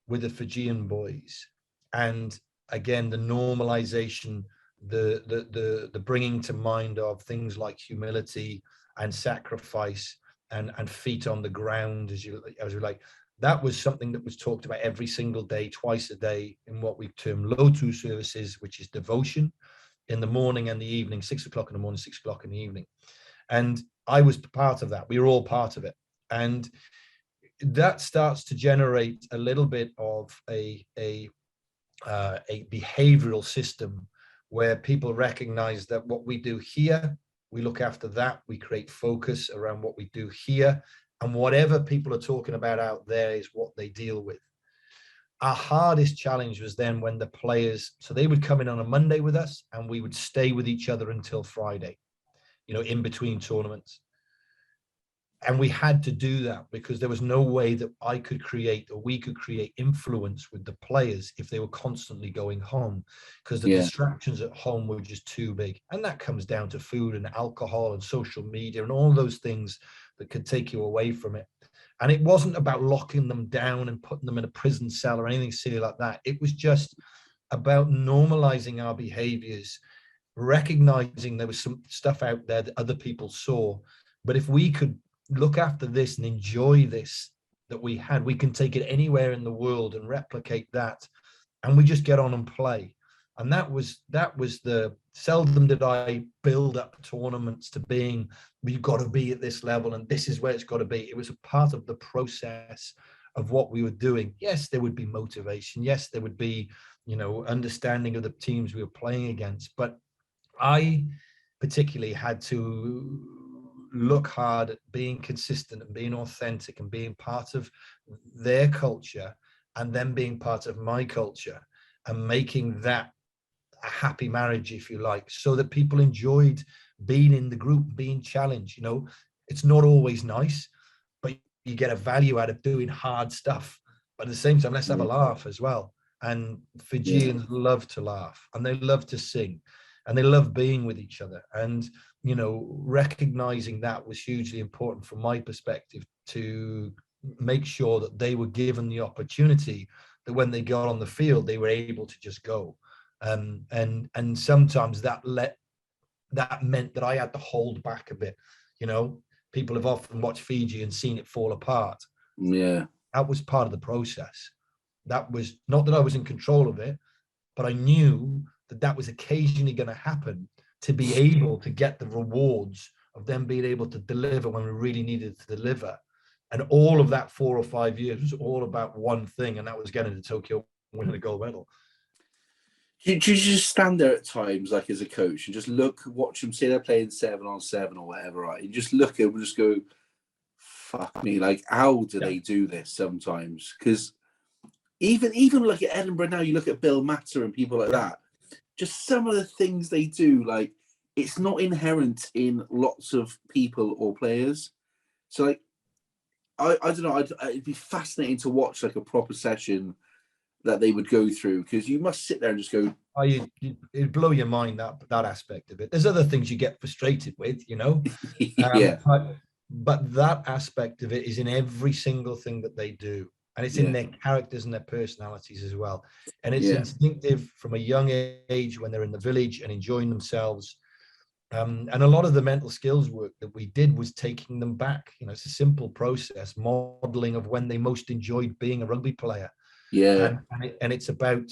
with the Fijian boys. And again, the normalization the bringing to mind of things like humility and sacrifice and feet on the ground, as you like. That was something that was talked about every single day, twice a day, in what we term lotu services, which is devotion, in the morning and the evening, 6 o'clock in the morning, 6 o'clock in the evening. And I was part of that. We were all part of it. And that starts to generate a little bit of a behavioral system where people recognize that what we do here, we look after that, we create focus around what we do here, and whatever people are talking about out there is what they deal with. Our hardest challenge was then when the players, so they would come in on a Monday with us and we would stay with each other until Friday, in between tournaments. And we had to do that because there was no way that I could create, or we could create, influence with the players if they were constantly going home, because the distractions at home were just too big. And that comes down to food and alcohol and social media and all those things that could take you away from it. And it wasn't about locking them down and putting them in a prison cell or anything silly like that. It was just about normalizing our behaviors, recognizing there was some stuff out there that other people saw. But if we could look after this and enjoy this that we had, we can take it anywhere in the world and replicate that, and we just get on and play. And that was the, seldom did I build up tournaments to being, we've got to be at this level and this is where it's got to be. It was a part of the process of what we were doing. Yes, there would be motivation. Yes, there would be, understanding of the teams we were playing against. But I particularly had to look hard at being consistent and being authentic and being part of their culture and then being part of my culture and making that a happy marriage, if you like, so that people enjoyed being in the group, being challenged. It's not always nice, but you get a value out of doing hard stuff. But at the same time, let's have a laugh as well. And Fijians love to laugh and they love to sing and they love being with each other. And recognizing that was hugely important from my perspective, to make sure that they were given the opportunity that when they got on the field, they were able to just go. And sometimes that meant that I had to hold back a bit. People have often watched Fiji and seen it fall apart. Yeah. That was part of the process. That was not that I was in control of it, but I knew that was occasionally going to happen, to be able to get the rewards of them being able to deliver when we really needed to deliver. And all of that 4 or 5 years was all about one thing, and that was getting to Tokyo, winning a gold medal. Do you just stand there at times, like as a coach, and just watch them, say they're playing 7-on-7 or whatever, right? And just look at them and just go, fuck me, like, how do they do this sometimes? Because even like at Edinburgh now, you look at Bill Matter and people like that, just some of the things they do, like, it's not inherent in lots of people or players. So, like, I don't know, it'd be fascinating to watch, like, a proper session that they would go through, because you must sit there and just go, it'd blow your mind, that aspect of it. There's other things you get frustrated with, yeah. But that aspect of it is in every single thing that they do. And it's in their characters and their personalities as well. And it's instinctive from a young age when they're in the village and enjoying themselves. And a lot of the mental skills work that we did was taking them back. It's a simple process, modeling of when they most enjoyed being a rugby player. Yeah. And it's about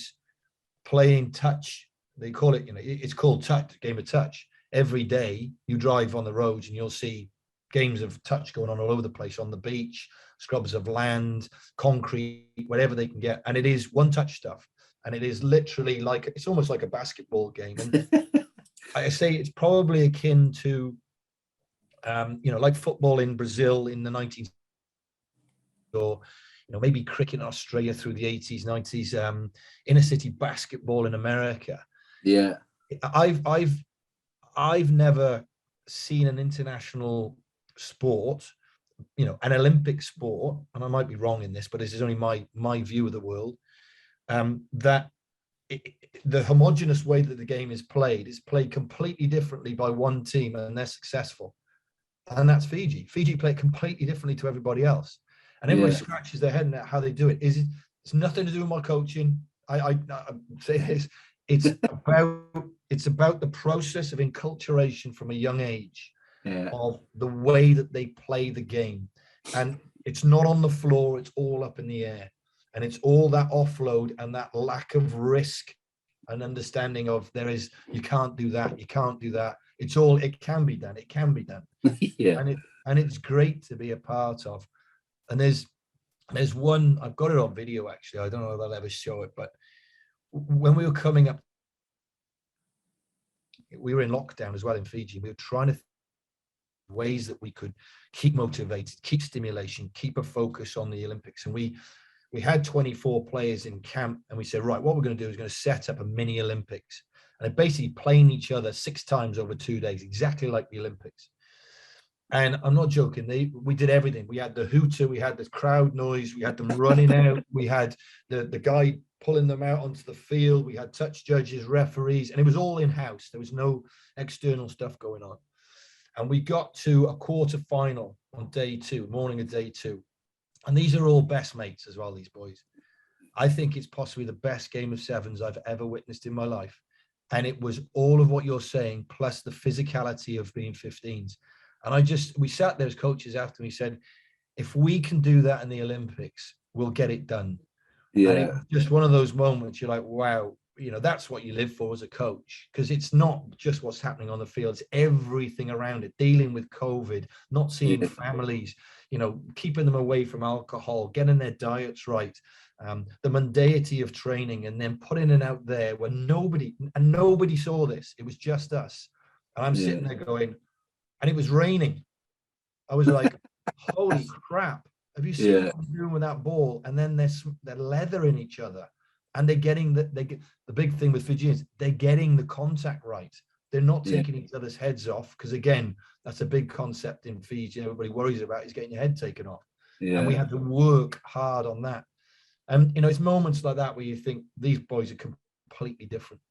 playing touch. They call it, it's called touch, game of touch. Every day you drive on the roads and you'll see games of touch going on all over the place, on the beach, scrubs of land, concrete, whatever they can get. And it is one touch stuff. And it is literally like, it's almost like a basketball game. And I say it's probably akin to, like football in Brazil in the 19th, or, maybe cricket in Australia through the 80s, 90s, inner city basketball in America. Yeah. I've never seen an international sport, an Olympic sport, and I might be wrong in this, but this is only my view of the world, that the homogenous way that the game is played completely differently by one team and they're successful. And that's Fiji. Fiji play it completely differently to everybody else. And everybody scratches their head at how they do it. It's nothing to do with my coaching. I say this, it's about the process of enculturation from a young age of the way that they play the game. And it's not on the floor, it's all up in the air. And it's all that offload and that lack of risk and understanding of you can't do that, you can't do that. It can be done, it can be done. And it's great to be a part of. And there's one, I've got it on video actually, I don't know if I'll ever show it, but when we were coming up, we were in lockdown as well in Fiji. We were trying to ways that we could keep motivated, keep stimulation, keep a focus on the Olympics. And we had 24 players in camp, and we said, right, what we're going to do is going to set up a mini Olympics. And they're basically playing each other 6 times over 2 days, exactly like the Olympics. And I'm not joking, we did everything. We had the hooter, we had the crowd noise, we had them running out, we had the guy pulling them out onto the field, we had touch judges, referees, and it was all in-house. There was no external stuff going on. And we got to a quarter final on day 2, morning of day 2. And these are all best mates as well, these boys. I think it's possibly the best game of sevens I've ever witnessed in my life. And it was all of what you're saying, plus the physicality of being 15s. And we sat there as coaches after, and we said, if we can do that in the Olympics, we'll get it done. Yeah. And it was just one of those moments you're like, wow, that's what you live for as a coach, because it's not just what's happening on the field, it's everything around it, dealing with COVID, not seeing families, keeping them away from alcohol, getting their diets right, the mundanity of training, and then putting it out there where nobody saw this. It was just us. And I'm sitting there going, and it was raining. I was like, holy crap. Have you seen what I'm doing with that ball? And then they're leathering each other. And they're getting the big thing with Fijians, they're getting the contact right. They're not taking each other's heads off, because again, that's a big concept in Fiji. Everybody worries about is getting your head taken off. Yeah. And we had to work hard on that. And it's moments like that where you think these boys are completely different.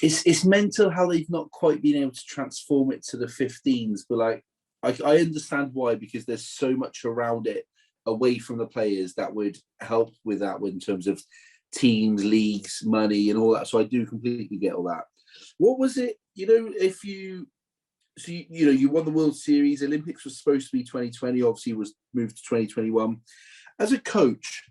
It's mental how they've not quite been able to transform it to the 15s, but like I understand why, because there's so much around it away from the players that would help with that in terms of teams, leagues, money, and all that. So I do completely get all that. What was it? If you won the World Series. Olympics was supposed to be 2020. Obviously, was moved to 2021. As a coach,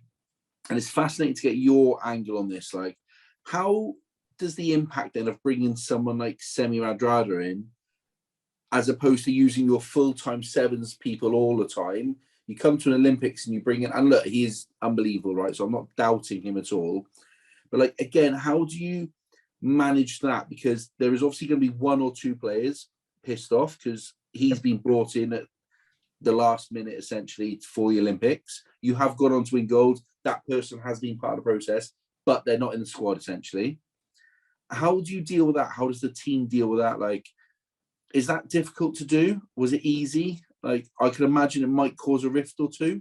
and it's fascinating to get your angle on this. Like, how does the impact then of bringing someone like Semi Radradra in, as opposed to using your full-time sevens people all the time? You come to an Olympics and you bring in, and look, he is unbelievable, right? So I'm not doubting him at all. But like, again, how do you manage that? Because there is obviously going to be 1 or 2 players pissed off because he's been brought in at the last minute, essentially, for the Olympics. You have gone on to win gold. That person has been part of the process, but they're not in the squad, essentially. How do you deal with that? How does the team deal with that? Like, is that difficult to do? Was it easy? Like, I can imagine it might cause a rift or 2.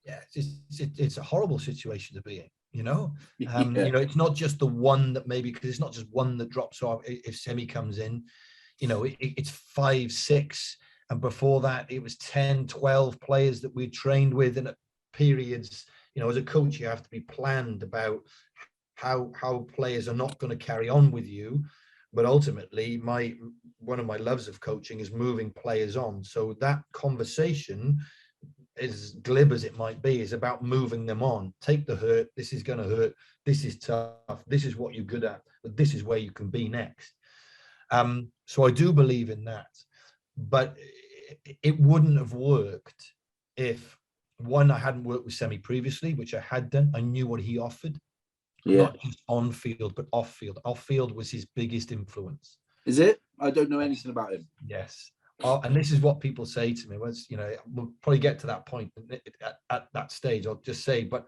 Yeah, it's a horrible situation to be in, it's not just the one that maybe, because it's not just one that drops off if Semi comes in, it's 5, 6. And before that, it was 10, 12 players that we trained with. And at periods, as a coach, you have to be planned about how players are not going to carry on with you. But ultimately, one of my loves of coaching is moving players on. So that conversation, as glib as it might be, is about moving them on. Take the hurt. This is going to hurt. This is tough. This is what you're good at. But this is where you can be next. So I do believe in that. But it wouldn't have worked if, one, I hadn't worked with Semi previously, which I had done. I knew what he offered. Not just on field, but off field. Off field was his biggest influence. Is it? I don't know anything about him. Yes. And this is what people say to me. We'll probably get to that point at that stage. I'll just say, but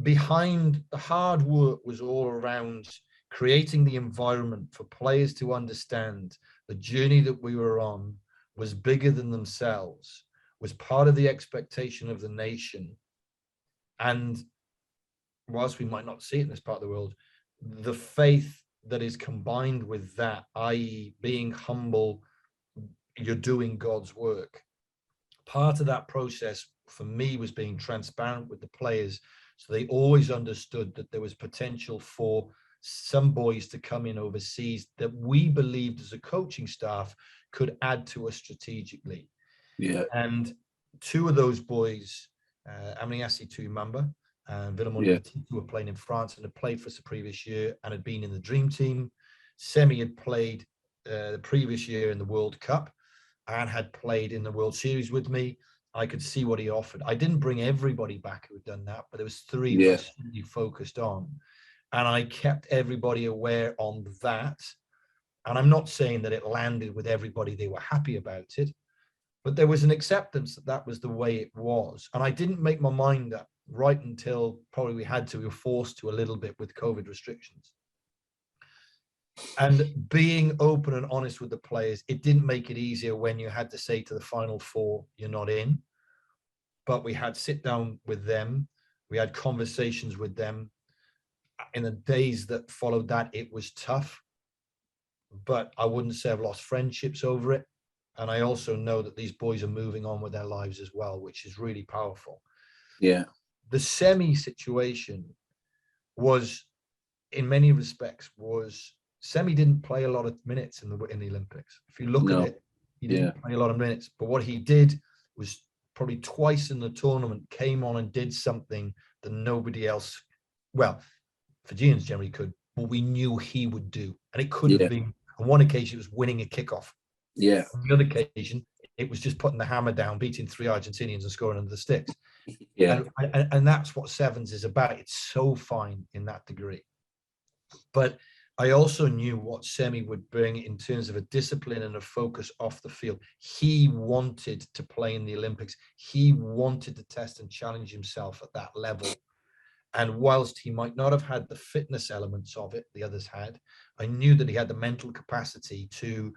behind the hard work was all around creating the environment for players to understand the journey that we were on was bigger than themselves, was part of the expectation of the nation. And whilst we might not see it in this part of the world, the faith that is combined with that, i.e. being humble, you're doing God's work. Part of that process for me was being transparent with the players, so they always understood that there was potential for some boys to come in overseas that we believed as a coaching staff could add to us strategically. Yeah. And two of those boys, Amniasi Tuimamba and Villamoni Petit, who were playing in France and had played for us the previous year and had been in the dream team. Semi had played the previous year in the World Cup and had played in the World Series with me. I could see what he offered. I didn't bring everybody back who had done that, but there was three who I really focused on. And I kept everybody aware on that. And I'm not saying that it landed with everybody, they were happy about it, but there was an acceptance that that was the way it was. And I didn't make my mind up right until probably we were forced to a little bit with COVID restrictions. And being open and honest with the players, it didn't make it easier when you had to say to the final four, you're not in. But we had sit down with them. We had conversations with them. In the days that followed that, it was tough. But I wouldn't say I've lost friendships over it. And I also know that these boys are moving on with their lives as well, which is really powerful. Yeah. The semi situation was, in many respects, Semi didn't play a lot of minutes in the Olympics. If you look at it, he didn't play a lot of minutes. But what he did was probably twice in the tournament came on and did something that nobody else, well, Fijians generally could, but we knew he would do. And it could have been, on one occasion, it was winning a kickoff. Yeah. On the other occasion, it was just putting the hammer down, beating three Argentinians and scoring under the sticks. Yeah. And that's what sevens is about. It's so fine in that degree. But I also knew what Semi would bring in terms of a discipline and a focus off the field. He wanted to play in the Olympics. He wanted to test and challenge himself at that level. And whilst he might not have had the fitness elements of it, the others had, I knew that he had the mental capacity to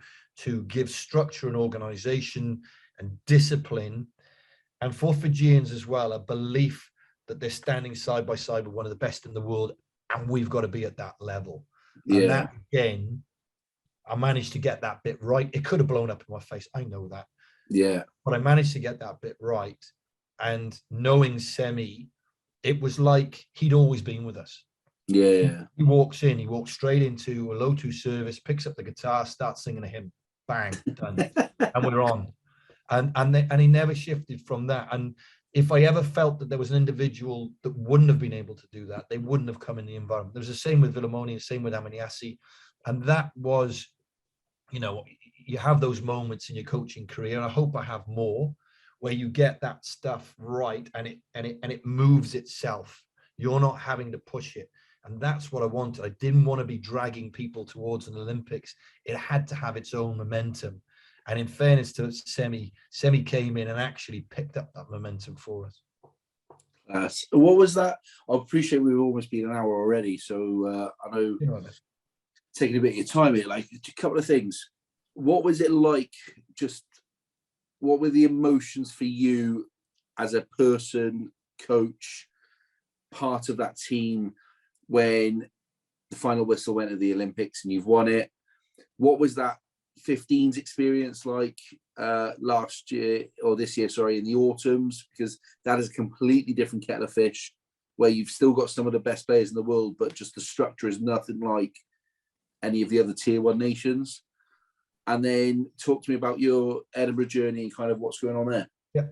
give structure and organization and discipline. And for Fijians as well, a belief that they're standing side by side with one of the best in the world, and we've got to be at that level. Yeah. And that, again, I managed to get that bit right. It could have blown up in my face. I know that. Yeah. But I managed to get that bit right. And knowing Semi, it was like he'd always been with us. Yeah. He walks straight into a low-2 service, picks up the guitar, starts singing a hymn. Bang, done. And we're on. And he never shifted from that. And if I ever felt that there was an individual that wouldn't have been able to do that, they wouldn't have come in the environment. There was the same with Villamoni, the same with Amaniasi. And that was, you have those moments in your coaching career, and I hope I have more, where you get that stuff right and it moves itself. You're not having to push it. And that's what I wanted. I didn't want to be dragging people towards an Olympics. It had to have its own momentum. And in fairness to Semi came in and actually picked up that momentum for us. What was that? I appreciate we've almost been an hour already. So I know taking a bit of your time here, like a couple of things. What was it like? What were the emotions for you as a person, coach, part of that team when the final whistle went at the Olympics and you've won it? What was that 15s experience like last year or this year, sorry, in the autumns? Because that is a completely different kettle of fish where you've still got some of the best players in the world, but just the structure is nothing like any of the other tier 1 nations. And then talk to me about your Edinburgh journey and kind of what's going on there. Yeah.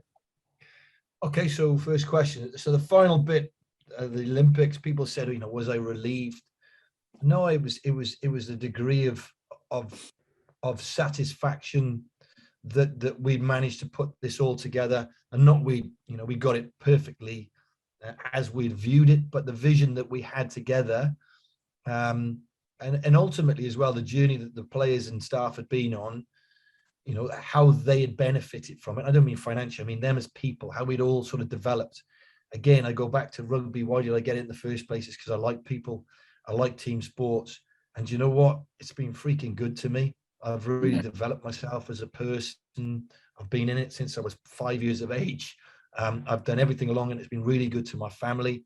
Okay, so first question. So the final bit of the Olympics, people said, was I relieved? No, it was the degree of satisfaction that we managed to put this all together, and not we got it perfectly as we'd viewed it, but the vision that we had together, and ultimately as well, the journey that the players and staff had been on, how they had benefited from it. I don't mean financially, I mean them as people, how we'd all sort of developed. Again, I go back to rugby. Why did I get it in the first place? It's because I like people, I like team sports, and you know what? It's been freaking good to me. I've really developed myself as a person. I've been in it since I was 5 years of age. I've done everything along, and it's been really good to my family.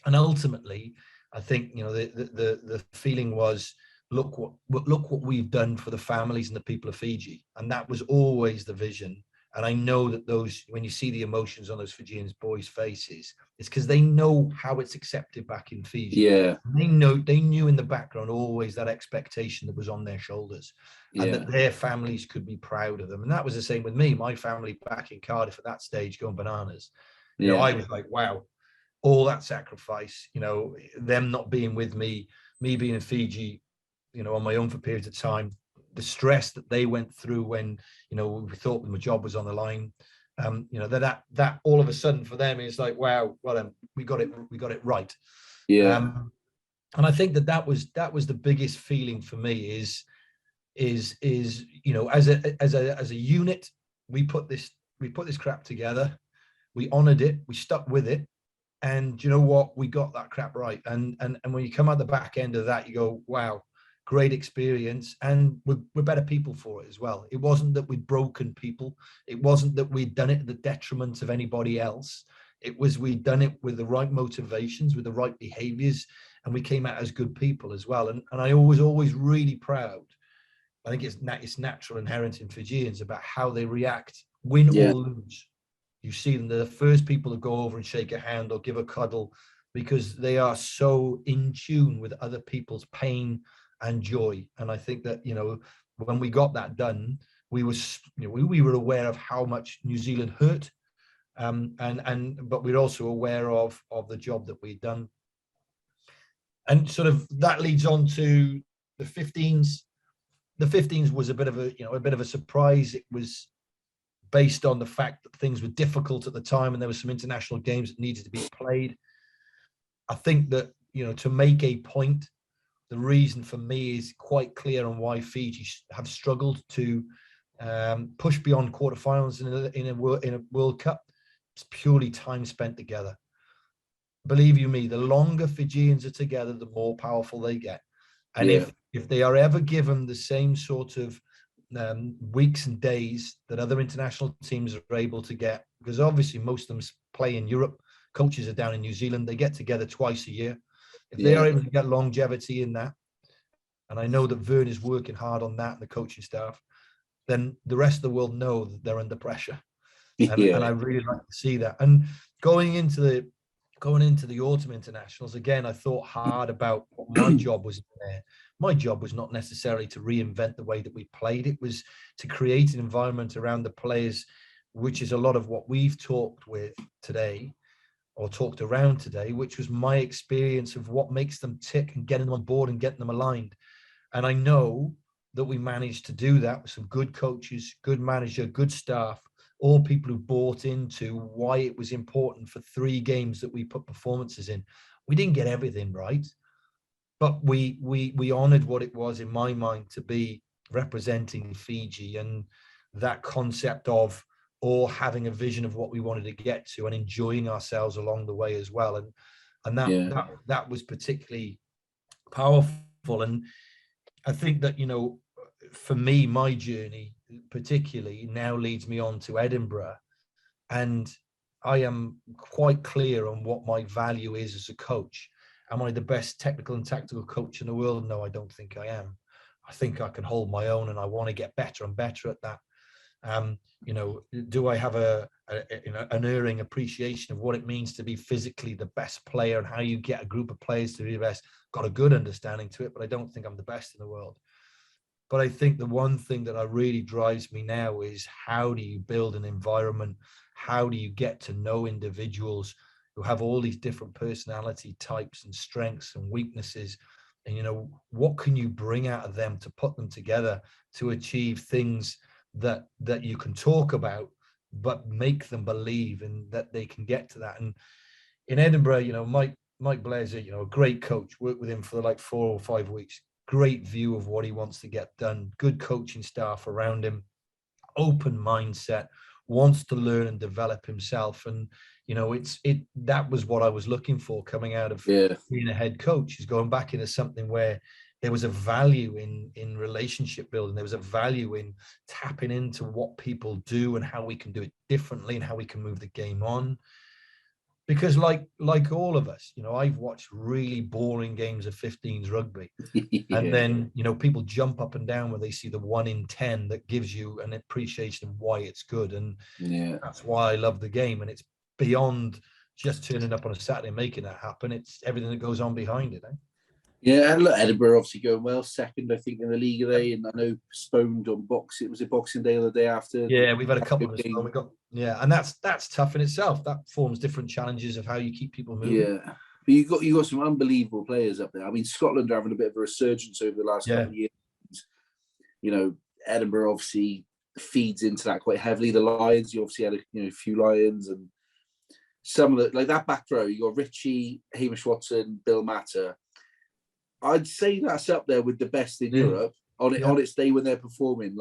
And ultimately, I think the feeling was, look what we've done for the families and the people of Fiji, and that was always the vision. And I know that when you see the emotions on those Fijian boys' faces, it's because they know how it's accepted back in Fiji. Yeah. They knew in the background always that expectation that was on their shoulders, and that their families could be proud of them. And that was the same with me. My family back in Cardiff at that stage going bananas. You know, I was like, wow, all that sacrifice, you know, them not being with me being in Fiji, you know, on my own for periods of time, the stress that they went through when, you know, we thought my job was on the line. You know, that all of a sudden for them is like, wow, well, we got it right. Yeah. And I think that was the biggest feeling for me is you know, as a unit, we put this crap together, we honored it, we stuck with it, and you know what, we got that crap right. And when you come out the back end of that, you go, wow, great experience, and we're better people for it as well. It wasn't that we'd broken people, it wasn't that we'd done it at the detriment of anybody else. It was we'd done it with the right motivations, with the right behaviors, and we came out as good people as well. And I always really proud. I think it's natural, inherent in Fijians about how they react, win or lose. You see them, they're the first people to go over and shake a hand or give a cuddle, because they are so in tune with other people's pain and joy. And I think that, you know, when we got that done, we were aware of how much New Zealand hurt, but we're also aware of the job that we'd done. And sort of that leads on to the 15s. The 15s was a bit of a surprise. It was based on the fact that things were difficult at the time and there were some international games that needed to be played. I think that, you know, to make a point, the reason for me is quite clear on why Fiji have struggled to push beyond quarterfinals in a World Cup. It's purely time spent together. Believe you me, the longer Fijians are together, the more powerful they get. And if they are ever given the same sort of weeks and days that other international teams are able to get, because obviously most of them play in Europe, coaches are down in New Zealand, they get together twice a year. If they are able to get longevity in that, and I know that Vern is working hard on that and the coaching staff, then the rest of the world know that they're under pressure. And I really like to see that. And going into the autumn internationals, again, I thought hard about what my job was there. My job was not necessarily to reinvent the way that we played. It was to create an environment around the players, which is a lot of what we've talked with today, or talked around today, which was my experience of what makes them tick and getting them on board and getting them aligned. And I know that we managed to do that with some good coaches, good manager, good staff, all people who bought into why it was important for 3 games that we put performances in. We didn't get everything right, but we honored what it was in my mind to be representing Fiji, and that concept of all having a vision of what we wanted to get to and enjoying ourselves along the way as well. And that was particularly powerful. And I think that, you know, for me, my journey particularly now leads me on to Edinburgh, and I am quite clear on what my value is as a coach. Am I the best technical and tactical coach in the world? No, I don't think I am. I think I can hold my own, and I want to get better and better at that. You know, do I have an erring appreciation of what it means to be physically the best player and how you get a group of players to be the best? Got a good understanding to it, but I don't think I'm the best in the world. But I think the one thing that really drives me now is, how do you build an environment? How do you get to know individuals who have all these different personality types and strengths and weaknesses? And, you know, what can you bring out of them to put them together to achieve things that you can talk about, but make them believe in that they can get to that? And in Edinburgh, you know, Mike Blair's a great coach. Worked with him for like 4 or 5 weeks. Great view of what he wants to get done. Good coaching staff around him. Open mindset. Wants to learn and develop himself. And you know, that was what I was looking for coming out of being a head coach, is going back into something where there was a value in relationship building. There was a value in tapping into what people do and how we can do it differently and how we can move the game on. because like all of us, I've watched really boring games of 15s rugby. And then, people jump up and down when they see the 1 in 10 that gives you an appreciation of why it's good. And that's why I love the game. And it's beyond just turning up on a Saturday and making that happen. It's everything that goes on behind it. Yeah, and look, Edinburgh obviously going well, second, I think, in the league today. And I know postponed on Boxing. Was it Boxing Day or the day after? Yeah, we've had a couple of them. And that's tough in itself. That forms different challenges of how you keep people moving. Yeah. But you got some unbelievable players up there. I mean, Scotland are having a bit of a resurgence over the last couple of years. Edinburgh obviously feeds into that quite heavily. The Lions, you obviously had a few Lions, and some of the, like that back row. You got Richie, Hamish Watson, Bill Matter. I'd say that's up there with the best in Europe on its day when they're performing.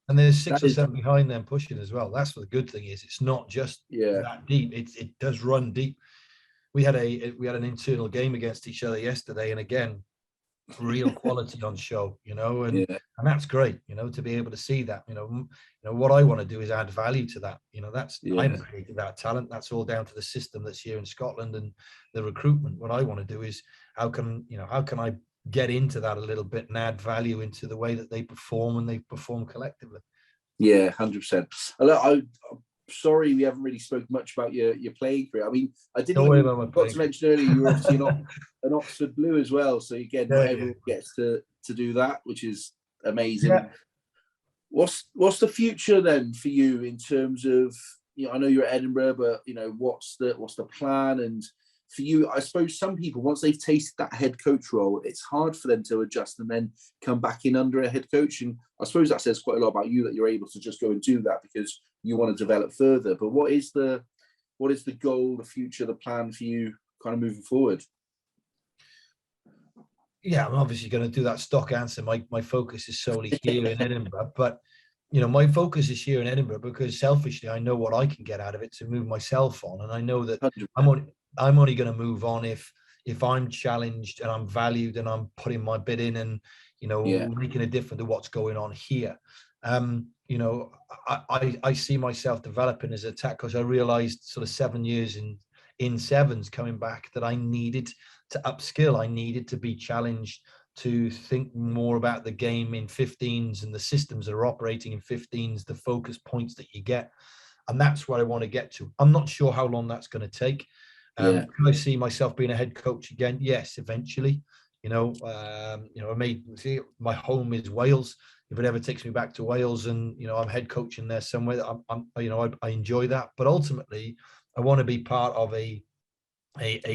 And there's 6 or 7 behind them pushing as well. That's what the good thing is. It's not just that deep. It does run deep. We had an internal game against each other yesterday, and again, real quality on show, and that's great, to be able to see that. What I want to do is add value to that. I haven't created that talent. That's all down to the system that's here in Scotland and the recruitment. What I want to do is how can I get into that a little bit and add value into the way that they perform and they perform collectively. Yeah, 100%. I'm sorry we haven't really spoken much about your playing career. I mean, I didn't got to mention earlier you were obviously an Oxford Blue as well. So again, not everyone gets to do that, which is amazing. Yeah. What's the future then for you in terms of, I know you're at Edinburgh, but what's the plan? And for you, I suppose some people, once they've tasted that head coach role, it's hard for them to adjust and then come back in under a head coach. And I suppose that says quite a lot about you, that you're able to just go and do that because you want to develop further. But what is the goal, the future, the plan for you kind of moving forward? Yeah, I'm obviously going to do that stock answer. My focus is solely here in Edinburgh, but my focus is here in Edinburgh because selfishly, I know what I can get out of it to move myself on. And I know that 100%. I'm only going to move on if I'm challenged and I'm valued and I'm putting my bit in and, making a difference to what's going on here. I see myself developing as a tech coach. I realized sort of 7 years in sevens coming back that I needed to upskill. I needed to be challenged to think more about the game in 15s and the systems that are operating in 15s, the focus points that you get. And that's what I want to get to. I'm not sure how long that's going to take. Can I see myself being a head coach again? Yes, eventually. I my home is Wales. If it ever takes me back to Wales and I'm head coaching there somewhere, I enjoy that. But ultimately, I want to be part of a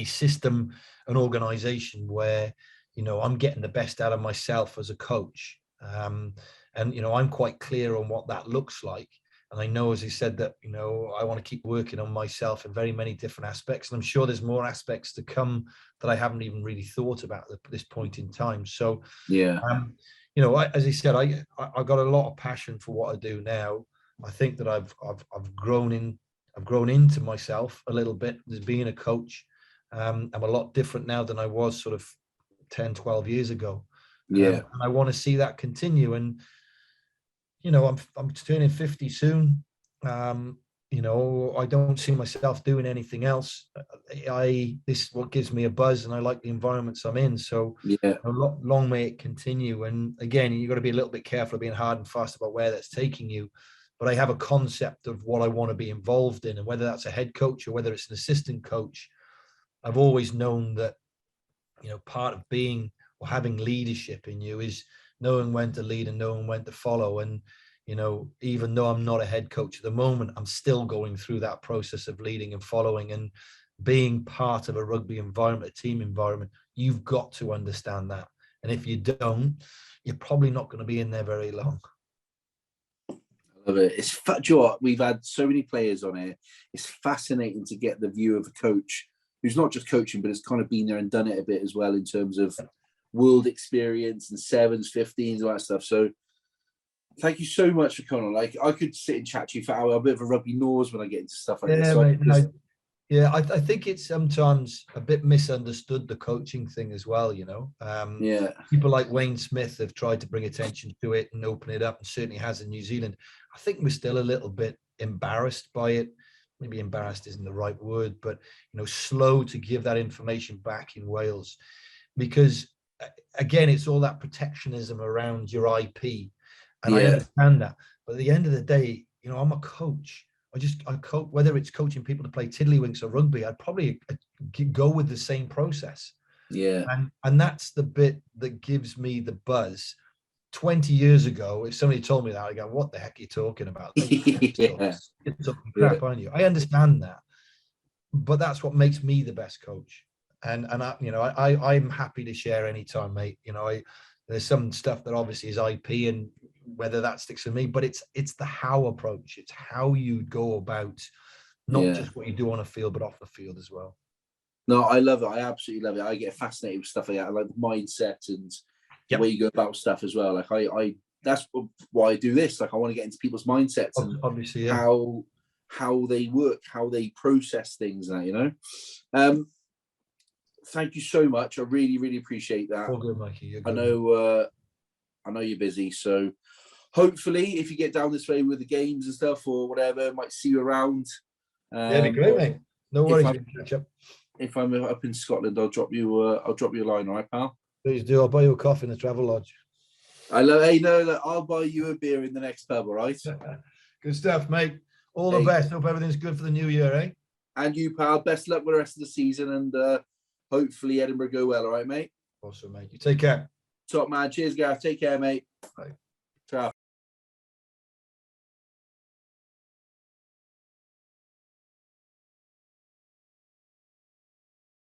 system, an organization where I'm getting the best out of myself as a coach, and I'm quite clear on what that looks like. And I know, as he said, that, I want to keep working on myself in very many different aspects. And I'm sure there's more aspects to come that I haven't even really thought about at this point in time. So, as he said, I've got a lot of passion for what I do now. I think that I've grown into myself a little bit as being a coach. I'm a lot different now than I was sort of 10, 12 years ago. And I want to see that continue. And, I'm turning 50 soon. I don't see myself doing anything else. This is what gives me a buzz, and I like the environments I'm in. So long may it continue. And again, you've got to be a little bit careful of being hard and fast about where that's taking you. But I have a concept of what I want to be involved in, and whether that's a head coach or whether it's an assistant coach. I've always known that, part of being or having leadership in you is knowing when to lead and knowing when to follow. And, even though I'm not a head coach at the moment, I'm still going through that process of leading and following and being part of a rugby environment, a team environment. You've got to understand that. And if you don't, you're probably not going to be in there very long. I love it. It's we've had so many players on here. It's fascinating to get the view of a coach who's not just coaching, but has kind of been there and done it a bit as well in terms of world experience and 7s, 15s, all that stuff. So thank you so much for coming on. Like, I could sit and chat to you for hours. I'm a bit of a rugby nose when I get into stuff like this. So I think it's sometimes a bit misunderstood, the coaching thing as well, People like Wayne Smith have tried to bring attention to it and open it up, and certainly has in New Zealand. I think we're still a little bit embarrassed by it. maybe embarrassed isn't the right word, but slow to give that information back in Wales, because again, it's all that protectionism around your IP, and I understand that. But at the end of the day, I'm a coach. I coach, whether it's coaching people to play tiddlywinks or rugby, I'd probably go with the same process. Yeah. And that's the bit that gives me the buzz. 20 years ago, if somebody told me that, I'd go, what the heck are you talking about? You're talking crap, aren't you? I understand that. But that's what makes me the best coach. And I'm happy to share anytime, mate. There's some stuff that obviously is IP, and whether that sticks with me, but it's the how approach. It's how you go about not just what you do on a field, but off the field as well. No, I love it. I absolutely love it. I get fascinated with stuff like that. I like the mindset and the way you go about stuff as well. Like I that's why I do this. Like I want to get into people's mindsets and obviously how they work, how they process things. That thank you so much. I really, really appreciate that. All good, Mikey. You're good. I know you're busy, so hopefully, if you get down this way with the games and stuff or whatever, I might see you around. It'd be great, mate. No worries. We can catch up. If I'm up in Scotland, I'll drop you a line, all right, pal? Please do. I'll buy you a coffee in the travel lodge. I'll buy you a beer in the next pub, all right? Good stuff, mate. All the best. Hope everything's good for the new year, eh? And you, pal. Best luck with the rest of the season, and hopefully Edinburgh go well, all right, mate? Awesome, mate. You take care. Top man. Cheers, Gareth. Take care, mate. Bye.